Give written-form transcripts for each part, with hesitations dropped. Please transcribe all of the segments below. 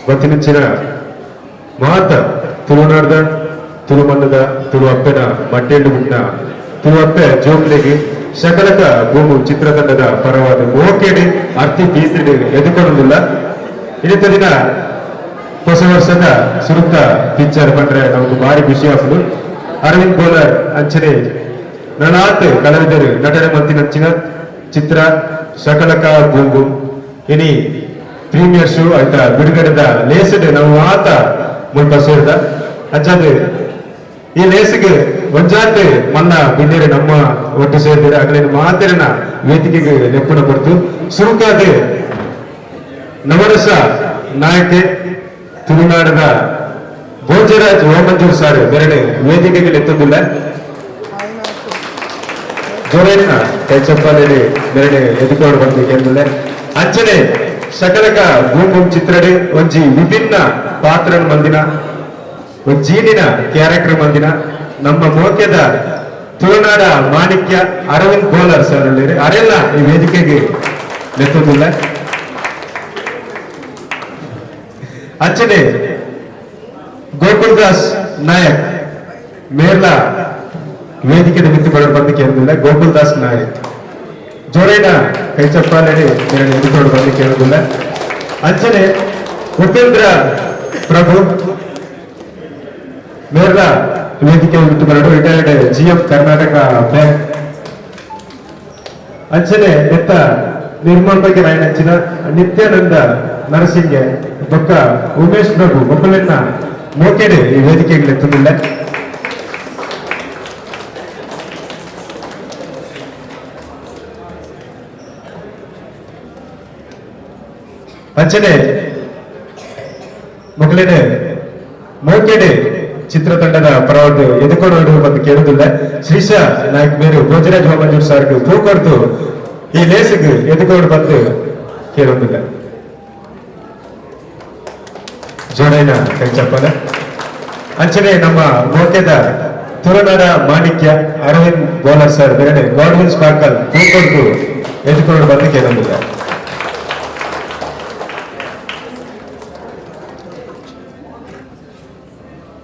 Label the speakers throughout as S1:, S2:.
S1: ಗೊತ್ತಿನ ಮಾತ ತುಳುನಾಡದ ತುಳುಮಣ್ಣದ ತುಳುಅಪ್ಪನ ಮಟ್ಟೆಂಡು ಬಿಟ್ಟ ತುಳುಅಪ್ಪೆ ಜೋಕ್ಲೆಗೆ ಶಕಲಕ ಭೂಮು ಚಿತ್ರತಂಡದ ಪರವಾದ ಮೋಕೆಡೆ ಅರ್ತಿ ಬೀಸಿಡು ಎದುಕೊಳ್ಳುವುದಿಲ್ಲ. ಇನ್ನಿತ ದಿನ ಹೊಸ ವರ್ಷದ ಸುರುತ್ತ ಪಿಕ್ಚರ್ ಬಂದ್ರೆ ನಮಗೆ ಭಾರಿ ಖುಷಿ ಆಗ್ತದೆ. ಅರವಿಂದ್ ಬೋಲರ್ ಅಂಚನೆ ನನಾತ್ ಕಲಾವಿದರು ನಟನೆ ಮಂತಿನಂಚಿನ ಚಿತ್ರ ಶಕಲಕ ಭೂಮ್ ಭೂಮ್ ಇನಿ ಪ್ರೀಮಿಯರ್ ಶೋ ಆಯ್ತಾ ಬಿಡುಗಡೆದ ಲೇಸಡ್ ನಾವು ಆತ ಮುಲ್ಪ ಸೇರಿದ ಅಂಚದು ಈ ಲೇಸಿಗೆ ಒಂಜಾತೆ ಮನ್ನ ಬಿಂದಿರೆ ನಮ್ಮ ಒಟ್ಟು ಸೇರಿದರೆ ಅಗಲಿನ ಮಾತಿರನ ವೇದಿಕೆಗೆ ಲೆಪ್ಪಣ ಬರ್ತು ಸುರುಕಾದ ನವರಸ ನಾಯಕ ತುಳುನಾಡದ ಭೋಜರಾಜ್ ಓಮಂಜೂರ್ ಸಾರ್ ಬೇರೆ ವೇದಿಕೆಗೆ ಎತ್ತುದಿಲ್ಲ. ಜೋರೇನ ಕೈ ಚಪ್ಪಾಲೆ ಬೇರೆ ಎದುಕೊಂಡು ಬಂದಿದೆ ಅಂಚನೆ ಶಕಲಕ ಭೂಮ್ ಭೂಮ್ ಚಿತ್ರಡೆ ಒಂಜಿ ವಿಭಿನ್ನ ಪಾತ್ರ ಮಂದಿನ ಜೀನಿನ ಕ್ಯಾರೆಕ್ಟರ್ ಮಂದಿನ ನಮ್ಮ ಮೋಕ್ಯದ ತುಳುನಾಡ ಮಾಣಿಕ್ಯ ಅರವಿಂದ್ ಬೋಲರ್ ಸರ್ ಅಲ್ಲಿ ಅರೆಲ್ಲ ಈ ವೇದಿಕೆಗೆ ನೆತ್ತುದಿಲ್ಲ. ಅಂಚನೆ ಗೋಕುಲ್ದಾಸ್ ನಾಯಕ್ ಮೇರ್ಲ ವೇದಿಕೆ ಮಿತ್ತು ಬರೋರು ಬಂದಿಕ್ಕೆ ಇರುವುದಿಲ್ಲ. ಗೋಕುಲ್ದಾಸ್ ನಾಯಕ್ ಜೋರೇನ ಕೈ ಚಪ್ಪಾಲೆ ಎದುಕೊಂಡು ಬಂದಿಕ್ಕೆ ಇರುವುದಿಲ್ಲ. ಅಂಚನೆ ಉಪೇಂದ್ರ ಪ್ರಭು ಮೇರ್ಲ ವೇದಿಕೆ ಮಿತ್ತು ಬರೋರು ರಿಟೈರ್ಡ್ GM ಕರ್ನಾಟಕ ಬ್ಯಾಂಕ್. ಅಂಚನೆ ಎತ್ತ ನಿರ್ಮಾಣ ಬಗ್ಗೆ ರಾಯಣಂಚಿನ ನಿತ್ಯಾನಂದ ನರಸಿಂಗೆ ಬೊಕ್ಕ ಉಮೇಶ್ ಪ್ರಭು ಒಬ್ಬಳನ್ನ ಮೋಕೆಡೆ ಈ ವೇದಿಕೆಗೆ ಎತ್ತುದಿಲ್ಲ. ಅಂಚನೆ ಮಕ್ಕಳೇ ಮೋಕೆಡೆ ಚಿತ್ರತಂಡದ ಪರವಾದ ಎದುಕೊಂಡು ಬಂದು ಕೇಳುವುದಿಲ್ಲ. ಶ್ರೀಶ ನಾಯಕ್ ಮೇರು ಭೋಜರಾಜ್ ಓಮಂಜೂರ್ ಸಾರ್ಗೆ ಪೂ ಕೊಡ್ತು ಈ ಲೇಸಿಗೆ ಎದುಕೊಂಡು ಬಂದು ಕೇಳುವುದಿಲ್ಲ. ಜೋಡೈನ ಕೈ ಚಪ್ಪಲ ಅಂಚನೆ ನಮ್ಮ ಮೋಕ್ಯದ ತುಳುನಾಡ ಮಾಣಿಕ್ಯ ಅರವಿಂದ್ ಬೋಲರ್ ಸರ್ ಬೇರೆ ಗಾಡ್ವಿನ್ ಸ್ಪಾರ್ಕಲ್ ಪೂ ಕೊಡ್ತು ಎದುಕೊಂಡು ಬಂದು ಕೇಳುವುದಿಲ್ಲ.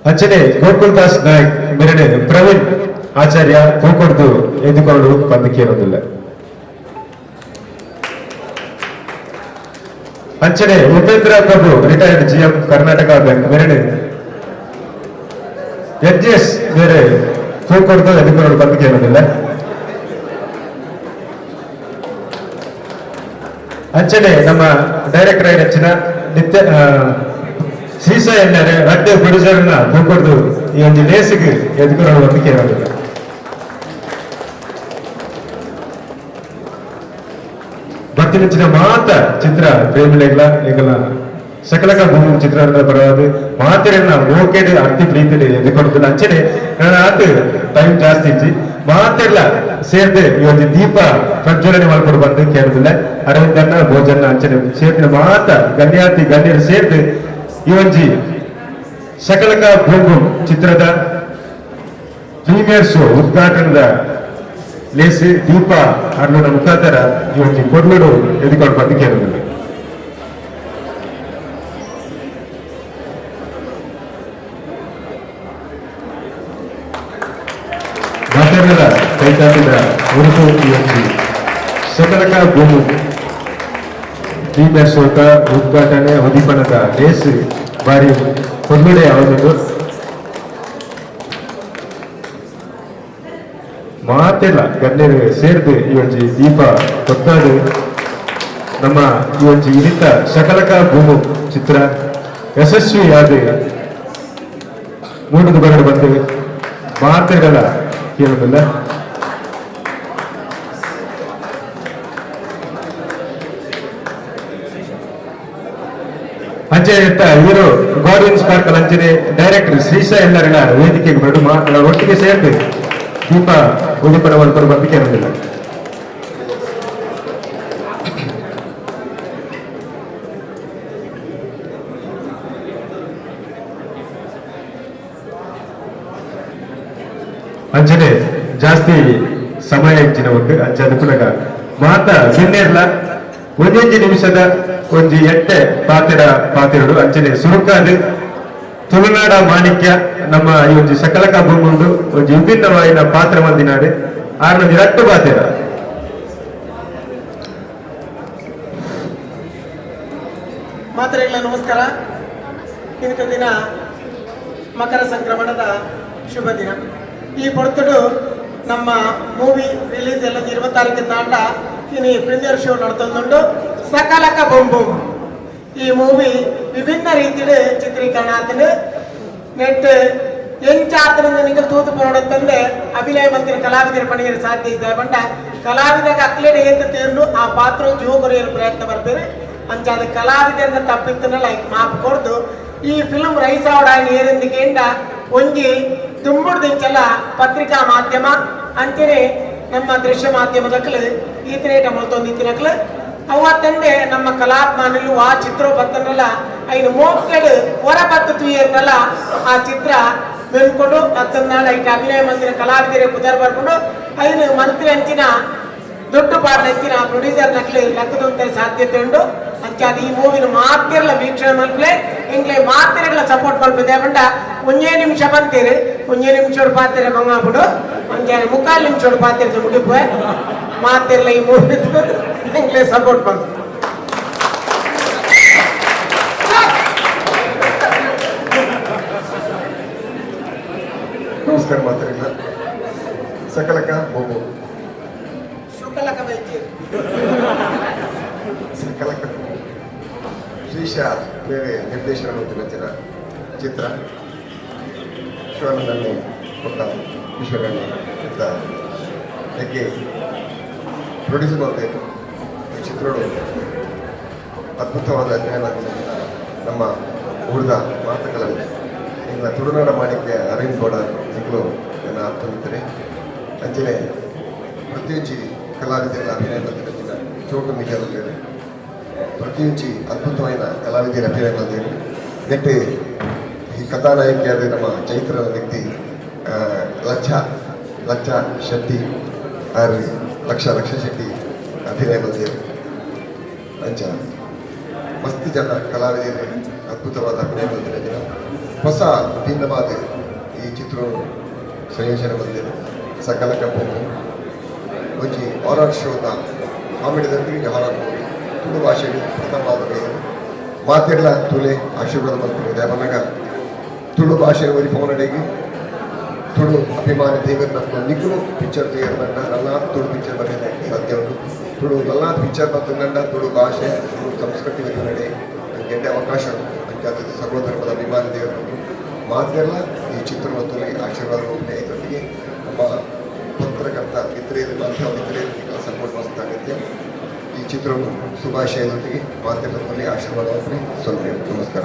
S1: ಅಂಚನೆ ಗೋಕುಲ್ದಾಸ್ ನಾಯಕ್ ಮೇರೆ ಪ್ರವೀಣ್ ಆಚಾರ್ಯ ಪೂಕೊಡ್ದು ಎದುಕೊಂಡು ಬಂದಕ್ಕೆ ಇರೋದಿಲ್ಲ. ಅಂಚನೆ ಉಪೇಂದ್ರ ಪ್ರಭು ರಿಟೈರ್ಡ್ GM ಕರ್ನಾಟಕ ಬ್ಯಾಂಕ್ ಮೇರೆ HGS ಬೇರೆ ಪೂಕೊಡ್ದು ಎದುಕೊಂಡು ಬಂದಕ್ಕೆ ಇರೋದಿಲ್ಲ. ಅಂಚನೆ ನಮ್ಮ ಡೈರೆಕ್ಟರ್ ಹೆಚ್ಚಿನ ನಿತ್ಯ ಶ್ರೀಸ ಎಲ್ಲರೆ ರಡ್ಡೆ ಪ್ರೊಡ್ಯೂಸರ್ನ ಪೂಕೊಡ್ದು ಈ ಒಂದು ಲೇಸಿಗೆ ಎದುಕೊಂಡು ಬಂದಕ್ಕೆ ಇರೋದಿಲ್ಲ. ಭಕ್ತಿನಿಚ್ಚಿನ ಮಾತ ಚಿತ್ರ ಪ್ರೇಮಿಲೆಗಳ ಈಗಲ ಶಕಲಕ ಭೂಮಿ ಚಿತ್ರದ ಪರವಾದ ಮಾತೆರನ್ನ ಮೋಕೆಡೆ ಅರ್ತಿ ಪ್ರೀತಿಲಿ ಎದುಕೊಡುದಿಲ್ಲ. ಅಂಚನೆ ನನ್ನ ಆತು ಟೈಮ್ ಜಾಸ್ತಿ ಇಚ್ಚಿ ಮಾತೆಲ್ಲ ಸೇರ್ದೆ ಈ ಒಂದು ದೀಪ ಪ್ರಜ್ವಲನೆ ಮಾಡ್ಕೊಂಡು ಬಂದು ಕೇಳುದಿಲ್ಲ. ಅರವಿಂದನ್ನ ಭೋಜನ ಅಂಚನೆ ಸೇರ್ದಿನ ಮಾತ ಗಣ್ಯಾತಿ ಗಣ್ಯರು ಸೇರ್ದು ಈ ಒಂಜಿ ಶಕಲಕ ಭೂಮ್ ಭೂಮ್ ಚಿತ್ರದ ಪ್ರೀಮಿಯರ್ ಶೋ ಉದ್ಘಾಟನದ ಲೇಸಿ ದೀಪ ಅರ್ಲನ ಮುಖಾಂತರ ಈ ಒಂದು ಕೊಡ್ಲುಡು ಎದುಕೊಂಡು ಬಂದು ಕೇಳುವುದಿಲ್ಲ. ಮಾತಾಡದ ಕೈತಾಟಿದ ಉರುಟು ಈ ಒಂದು ಶಕಲಕ ಭೂಮಿ ಪ್ರೀಮಿಯರ್ ಶೋಕ ಉದ್ಘಾಟನೆ ಉದೀಪನದ ಲೇಸ್ ಬಾರಿ ಕೊಡ್ಲುಡೆ ಅವನದು ಮಾತೆಲ್ಲ ಗಣ್ಯರು ಸೇರಿದು ಈ ಒಂದು ದೀಪ ಕೊಟ್ಟಾಡು ನಮ್ಮ ಈ ಒಂದು ಇನಿತ ಶಕಲಕ ಭೂಮು ಚಿತ್ರ ಯಶಸ್ವಿಯಾದ ಮೂಡುದು ಬರಡು ಬಂದು ಮಾತೆಗಳ ಕೇಳುವುದಿಲ್ಲ. ಅಂಚನೆ ಹೀರೋ ಗಾಡ್ವಿನ್ ಸ್ಪಾರ್ಕಲ್ ಅಂಚನೆ ಡೈರೆಕ್ಟರ್ ಶ್ರೀಶ ಎಲ್ಲರನ್ನ ವೇದಿಕೆಗೆ ಬರಡು ಒಟ್ಟಿಗೆ ಸೇರ್ದು ದೀಪ ಉದೀಪನ ಒಂದು ಬಂದು ಕೇಳುವುದಿಲ್ಲ. ಅಂಚನೆ ಜಾಸ್ತಿ ಸಮಯ ಹೆಚ್ಚಿನ ಒಂದು ಅಂಚೆ ಅನುಕೂಲಗ ಮಾತ ಬಿನ್ನೇರ್ಲ ಒಂದೊಂದು ನಿಮಿಷದ ಒಂಜಿ ಎಟ್ಟೆ ಪಾತಿರಡು ಅಂಚನೆ ಸುರುಕಾದು ತುಳುನಾಡ ಮಾಣಿಕ್ಯ ನಮ್ಮ ಈ ಒಂದು ಸಕಲಕ ಭೂಮುಂಡು ಒಂದು ವಿಭಿನ್ನವಾದ ಪಾತ್ರ ಮಂದಿನಾಡು ಆರ್ನ ರಟ್ಟು ಪಾತಿರ
S2: ಮಾತರೆಗಳ ನಮಸ್ಕಾರ. ಇಂಥ ದಿನ ಮಕರ ಸಂಕ್ರಮಣದ ಶುಭ ದಿನ. ಈ ಪೊರ್ತುಡು ನಮ್ಮ ಮೂವಿ ರಿಲೀಸ್ ಎಲ್ಲ 20 ತಾರೀಕಿನ ನಾಟ ಇನ್ನು ಪ್ರೀಮಿಯರ್ ಶೋ ನಡ್ತೊಂದುಂಡು ಸಕಲಕ ಬೂಮ್ ಬೂಮ್. ಈ ಮೂವಿ ವಿಭಿನ್ನ ರೀತಿಯ ಚಿತ್ರೀಕರಣ ಆತನು ನೆಟ್ ಎಂಚಾತನಿಂದ ನಿಗಲ್ ತೂತು ಪೋಡತ್ತಂದ್ರೆ ಅಭಿನಯ ಮಂತ್ರಿ ಕಲಾವಿದರ ಪಣಿಗೆ ಸಾಧ್ಯ ಇದೆ ಬಂಡ ಕಲಾವಿದಾಗ ಅಕ್ಲೇಡೆ ಏತ ತೀರ್ನು ಆ ಪಾತ್ರ ಜೋಗುರಿಯಲು ಪ್ರಯತ್ನ ಬರ್ತಾರೆ ಅಂಚಾದ ಕಲಾವಿದರಿಂದ ತಪ್ಪಿತ್ತನಲ್ಲ ಮಾಪ್ ಕೊಡ್ದು ಈ ಫಿಲ್ಮ್ ರೈಸಾವಡ ಏರಿಂದಿಗೆಂಡ ಒಂಜಿ ತುಂಬುಡ್ದಿಂಚಲ ಪತ್ರಿಕಾ ಮಾಧ್ಯಮ ಅಂಚನೆ ನಮ್ಮ ದೃಶ್ಯ ಮಾಧ್ಯಮದಕ್ಲು ಈತನೇಟ ಮೊಲ್ತೊಂದಿತ್ತಿನಕ್ಲು ಅವತ್ತಂದೆ ನಮ್ಮ ಕಲಾತ್ಮನಲ್ಲೂ ಆ ಚಿತ್ರ ಬತ್ತನಲ್ಲ ಐನು ಮೋಕೆಡು ಹೊರ ಬತ್ತು ತುಯ್ಯರ್ನಲ್ಲ ಆ ಚಿತ್ರ ಬೆನ್ಕೊಂಡು ಮತ್ತೊಂದಾಳ ಐಟ ಅಭಿನಯ ಮಂತ್ರಿ ಕಲಾವಿದರೇ ಕುದರ್ ಬರ್ಕೊಂಡು ಐನು ಮಂತ್ರಿ ಅಂಚಿನ ದೊಡ್ಡ ಪಾಡ್ನಂಚಿನ ಪ್ರೊಡ್ಯೂಸರ್ ನಕ್ಲೆ ಲಕ್ಕದಂತ ಸಾಧ್ಯತೆ ಉಂಟು ಅಂಚಾದ ಈ ಮೂವಿನ ಮಾತಿರಲ ವೀಕ್ಷಣೆ ಮಲ್ಪಲೆ ಇಂಗ್ಲೆ ಮಾತಿರಗಳ ಸಪೋರ್ಟ್ ಮಲ್ಪದೆ ಬಂಡ ಒಂದೇ ನಿಮಿಷ ಬಂತೀರಿ ಒಂದೇ ನಿಮಿಷ ಪಾತಿರ ಮಂಗಾಬಿಡು ಅಂಚಾನ 3/4 ನಿಮಿಷ ಪಾತಿರ ಮುಗಿಪೋಯ್ ಮಾತಿರಲ ಈ ಮೂವಿ ಇಂಗ್ಲೆ ಸಪೋರ್ಟ್ ಮಾಡ್ತಾರೆ.
S3: ನಮಸ್ಕಾರ ಮಾತಾಡಿಲ್ಲ ಸಕಲಕ ಭೂಮು
S2: ಶುಕಲಕ ಬೈತಿ
S3: ಸಕಲಕ ಶ್ರೀಶ ಬೇರೆ ನಿರ್ದೇಶನ ಮಾಡ್ತಿನ ಚಿತ್ರ ಶಿವಾನಂದನ್ನೇ ಕೊಟ್ಟ ವಿಶ್ವಗಣ್ಯ ಚಿತ್ರ ಯಾಕೆ ಪ್ರೊಡ್ಯೂಸರ್ ಮಾಡಬೇಕು ಈ ಚಿತ್ರಗಳು ಅದ್ಭುತವಾದ ಅಧ್ಯಯನ ನಮ್ಮ ಉಳಿದ ಮಾತುಗಳಲ್ಲಿ ಈಗ ತುಳುನಾಡ ಮಾಣಿಕ್ಯ ಅರವಿಂದ್ ಬೋಲಾರ್ ಈಗಲೂ ನನ್ನ ಆಪ್ತಮಿತ್ತರೆ ಅಂಚನೆ ಪ್ರತಿಯೊಂದು ಕಲಾವಿದರ ಅಭಿನಯ ಬಂದಿರೋದಿಲ್ಲ ಚೋಟು ಮಿಜಾದಲ್ಲಿ ಪ್ರತಿಯೊಂದು ಅದ್ಭುತವಾದ ಕಲಾವಿದರ ಅಭಿನಯ ಬಂದಿದೆ ನೆಟ್ಟೆ ಈ ಕಥಾನಾಯಕಿಯಾದ ನಮ್ಮ ಚೈತ್ರದ ವ್ಯಕ್ತಿ ಲಕ್ಷ ಶೆಟ್ಟಿ ಲಕ್ಷ ಶೆಟ್ಟಿ ಅಭಿನಯ ಬಂದಿದೆ ಅಂಚ ಮಸ್ತ್ ಜನ ಕಲಾವಿದರು ಅದ್ಭುತವಾದ ಅಭಿನಯ ಬಂದಿರೋ ಜನ ಹೊಸ ಭಿನ್ನವಾದ ಈ ಚಿತ್ರ ಸಂಯೋಜನೆ ಬಂದಿದೆ ಸಕಲಕ ಭೂಮ್ ಭೂಮ್ ಒಂಜಿ ಹಾರರ್ ಶೋದ ಕಾಮಿಡಿದಂತೆ ಹಾರರ್ ಮೂವಿ ತುಳು ಭಾಷೆಗೆ ಪ್ರಥಮವಾದ ಮೇಲೆ ಮಾತೆಲ್ಲ ತುಳೆ ಆಶೀರ್ವಾದ ಬರ್ತಿದೆ ಅವನಾಗ ತುಳು ಭಾಷೆ ಒರಿ ಪವನಡೆಗೆ ತುಳು ಅಭಿಮಾನಿ ದೇವರ ನಿಗುಲು ಪಿಕ್ಚರ್ ತೆಗೆದಂಡ ನನ್ನ ತುಳು ಪಿಕ್ಚರ್ ಬಂದಿದೆ ಸಾಧ್ಯ ಉಂಟು ತುಳು ನನ್ನ ಪಿಕ್ಚರ್ ಬಂದಂಡ ತುಳು ಭಾಷೆ ತುಳು ಸಂಸ್ಕೃತಿ ನಡೆ ನನಗೆ ಅವಕಾಶ ಅಂಚಾದ ಸರ್ವಧರ್ಮದ ಅಭಿಮಾನಿ ದೇವರು ಮಾತೆಲ್ಲ ಈ ಚಿತ್ರವನ್ನು ಆಶೀರ್ವಾದ ಇದರೊಂದಿಗೆ ನಮ್ಮ ಪತ್ರಕರ್ತ ಮಿತ್ರರಿಗೆ ಸಪೋರ್ಟ್ ಮಾಡ್ತಾಗುತ್ತೆ ಈ ಚಿತ್ರವನ್ನು ಶುಭಾಶಯದೊಂದಿಗೆ ಮಾತೆಲ್ಲದಲ್ಲಿ ಆಶೀರ್ವಾದವನ್ನು ಸ್ವಲ್ಪ ನಮಸ್ಕಾರ.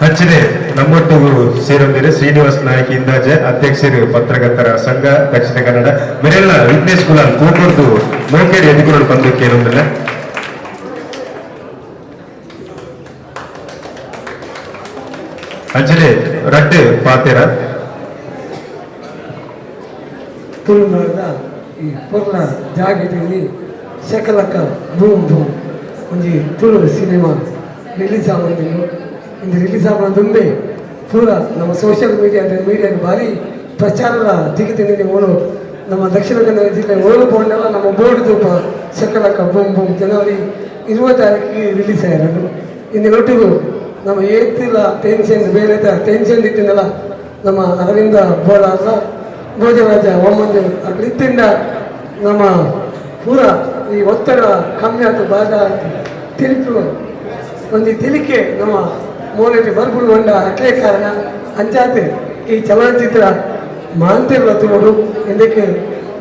S1: ಅಂಚನೆ ನಮ್ಮೊಟ್ಟಿಗೂ ಸೇರೊಂದಿದೆ ಶ್ರೀನಿವಾಸ್ ನಾಯಕ್ ಇಂದಾಜೆ ಅಧ್ಯಕ್ಷರು ಪತ್ರಕರ್ತರ ಸಂಘ ದಕ್ಷಿಣ ಕನ್ನಡ ಮೇರೆಲ್ಲ ವಿಘ್ನೇಶ್ ಕುಲಾಲ್ ಕೋಟೂರ್ದು ಮೋಕೇರಿ ಎದುರುಗಳು ಬಂದು ಕೇಳೊಂದಿಲ್ಲ ಅಂಚನೆ ರಡ್ಡು ಪಾತೆರ
S4: ತುಳುನಾಡ ಈ ಪೊರ್ಲ ಜಾಗದಲ್ಲಿ ಶಕಲಕ ಭೂಮ್ ಭೂಮ್ ಒಂಜಿ ತುಳು ಸಿನಿಮಾ ರಿಲೀಸ್ ಆಗೋದಿಲ್ಲ ಇಂದು ರಿಲೀಸ್ ಆಗೋದುಂಬೆ ಪೂರ ನಮ್ಮ ಸೋಷಿಯಲ್ ಮೀಡಿಯಾದ ಭಾರಿ ಪ್ರಚಾರ ದಿಗಿತಿಂದ ಓಳು ನಮ್ಮ ದಕ್ಷಿಣ ಕನ್ನಡ ಜಿಲ್ಲೆ ಓಳು ಬೋರ್ಡ್ನೆಲ್ಲ ನಮ್ಮ ಬೋರ್ಡ್ ತೂಪ ಶಕಲಕ ಭೂಮ್ ಭೂಮ್ ಜನವರಿ 20 ತಾರೀಕಿಗೆ ರಿಲೀಸ್ ಆಯ್ತು. ಇಂದಿನೊಟ್ಟಿಗೂ ನಮ್ಮ ಏತಿಲ್ಲ ಟೆನ್ಷನ್ ಬೇರೆ ಟೆನ್ಷನ್ ಇತ್ತಿನಲ್ಲ ನಮ್ಮ ಅರವಿಂದ ಬೋಲಾರ ಭೋಜರಾಜ ಒಮ್ಮಂದು ಅಲ್ಲಿಂದ ನಮ್ಮ ಪೂರ ಈ ಒತ್ತಡ ಕಮ್ಮಿ ಆಯ್ತು ಬಾಧ ತಿರುಪು ಒಂದು ತಿಲಿಕೆ ನಮ್ಮ ಮೋನಲ್ಲಿ ಬರ್ಬುಡು ಹೊಂಡ ಅಟ್ಲೇ ಕಾರಣ ಅಂಚಾತೆ ಈ ಚಲನಚಿತ್ರ ಮಾಂತಿರ್ಲ ತುಳು ಇದಕ್ಕೆ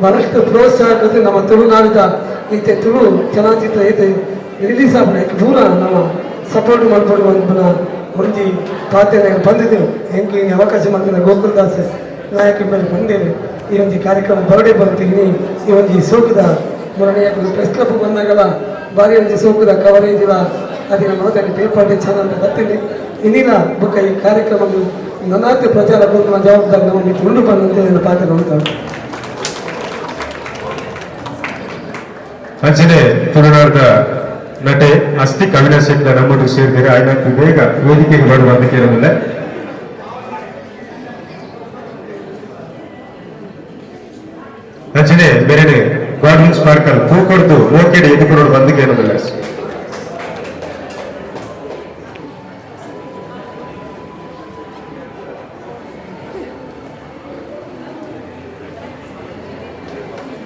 S4: ಬಹಳಷ್ಟು ಪ್ರೋತ್ಸಾಹ ನಮ್ಮ ತುಳುನಾಡಿದ ಈತೆ ತುಳು ಚಲನಚಿತ್ರ ಐತೆ ರಿಲೀಸ್ ಆಗ ಪೂರ ನಮ್ಮ ಸಪೋರ್ಟ್ ಮಾಡ್ಬೋದು ಅಂತ ಒಂಜಿ ಪಾತ್ರ ಬಂದಿದ್ದೆವು ಹೆಂಗೆ ಅವಕಾಶ ಮಾಡಿದ ಗೋಕುಲದಾಸ್ ನಾಯಕ ಮೇಲೆ ಬಂದೇನೆ ಈ ಒಂದು ಕಾರ್ಯಕ್ರಮ ಬರಡೆ ಬರ್ತೀನಿ ಈ ಒಂದು ಸೋಕದ ಮೊರನೆಯ ಪ್ರೆಸ್ ಕ್ಲಬ್ ಬಂದಾಗಲ್ಲ ಭಾರಿ ಒಂದು ಸೋಕದ ಕವರೇಜ್ ಇಲ್ಲ ಅದೇ ನಮ್ಮ ಮಾತಾಡಿ ಪೇಪರ್ ಚಾನಲ್ ಬರ್ತೀನಿ ಇನ್ನಿಲ್ಲ ಬುಕ್ಕ ಈ ಕಾರ್ಯಕ್ರಮ ನನ್ನಾತಿ ಪ್ರಚಾರ ಕೊಡುವ ಜವಾಬ್ದಾರಿ ನಮಗೆ ತುಂಡು ಬಂದಂತೆ ನನ್ನ ಪಾತ್ರ ನೋಡ್ತಾರೆ.
S1: ಅಂಚನೆ ತುಳುನಾಡದ ನಟೆ ಅಸ್ತಿಕ್ ಅವಿನಾಶ್ ಶೆಟ್ಟಿ ನಮ್ಮೊಟ್ಟಿಗೆ ಸೇರಿದರೆ ಆಯ್ನಾಕು ಬೇಗ ವೇದಿಕೆಗೆ ಬರುವ ಅಂತ ಕೇಳೋದಿಲ್ಲ. ಅಂಚನೆ ಬೇರೆ ಗಾರ್ಡನ್ ಸ್ಪಾರ್ಕಲ್ ಪೂ ಕೊಡ್ತು ಓಕೆಡ್ ಎದುಕೊಡೋರು ಬಂದು ಕೇಳೋದಿಲ್ಲ.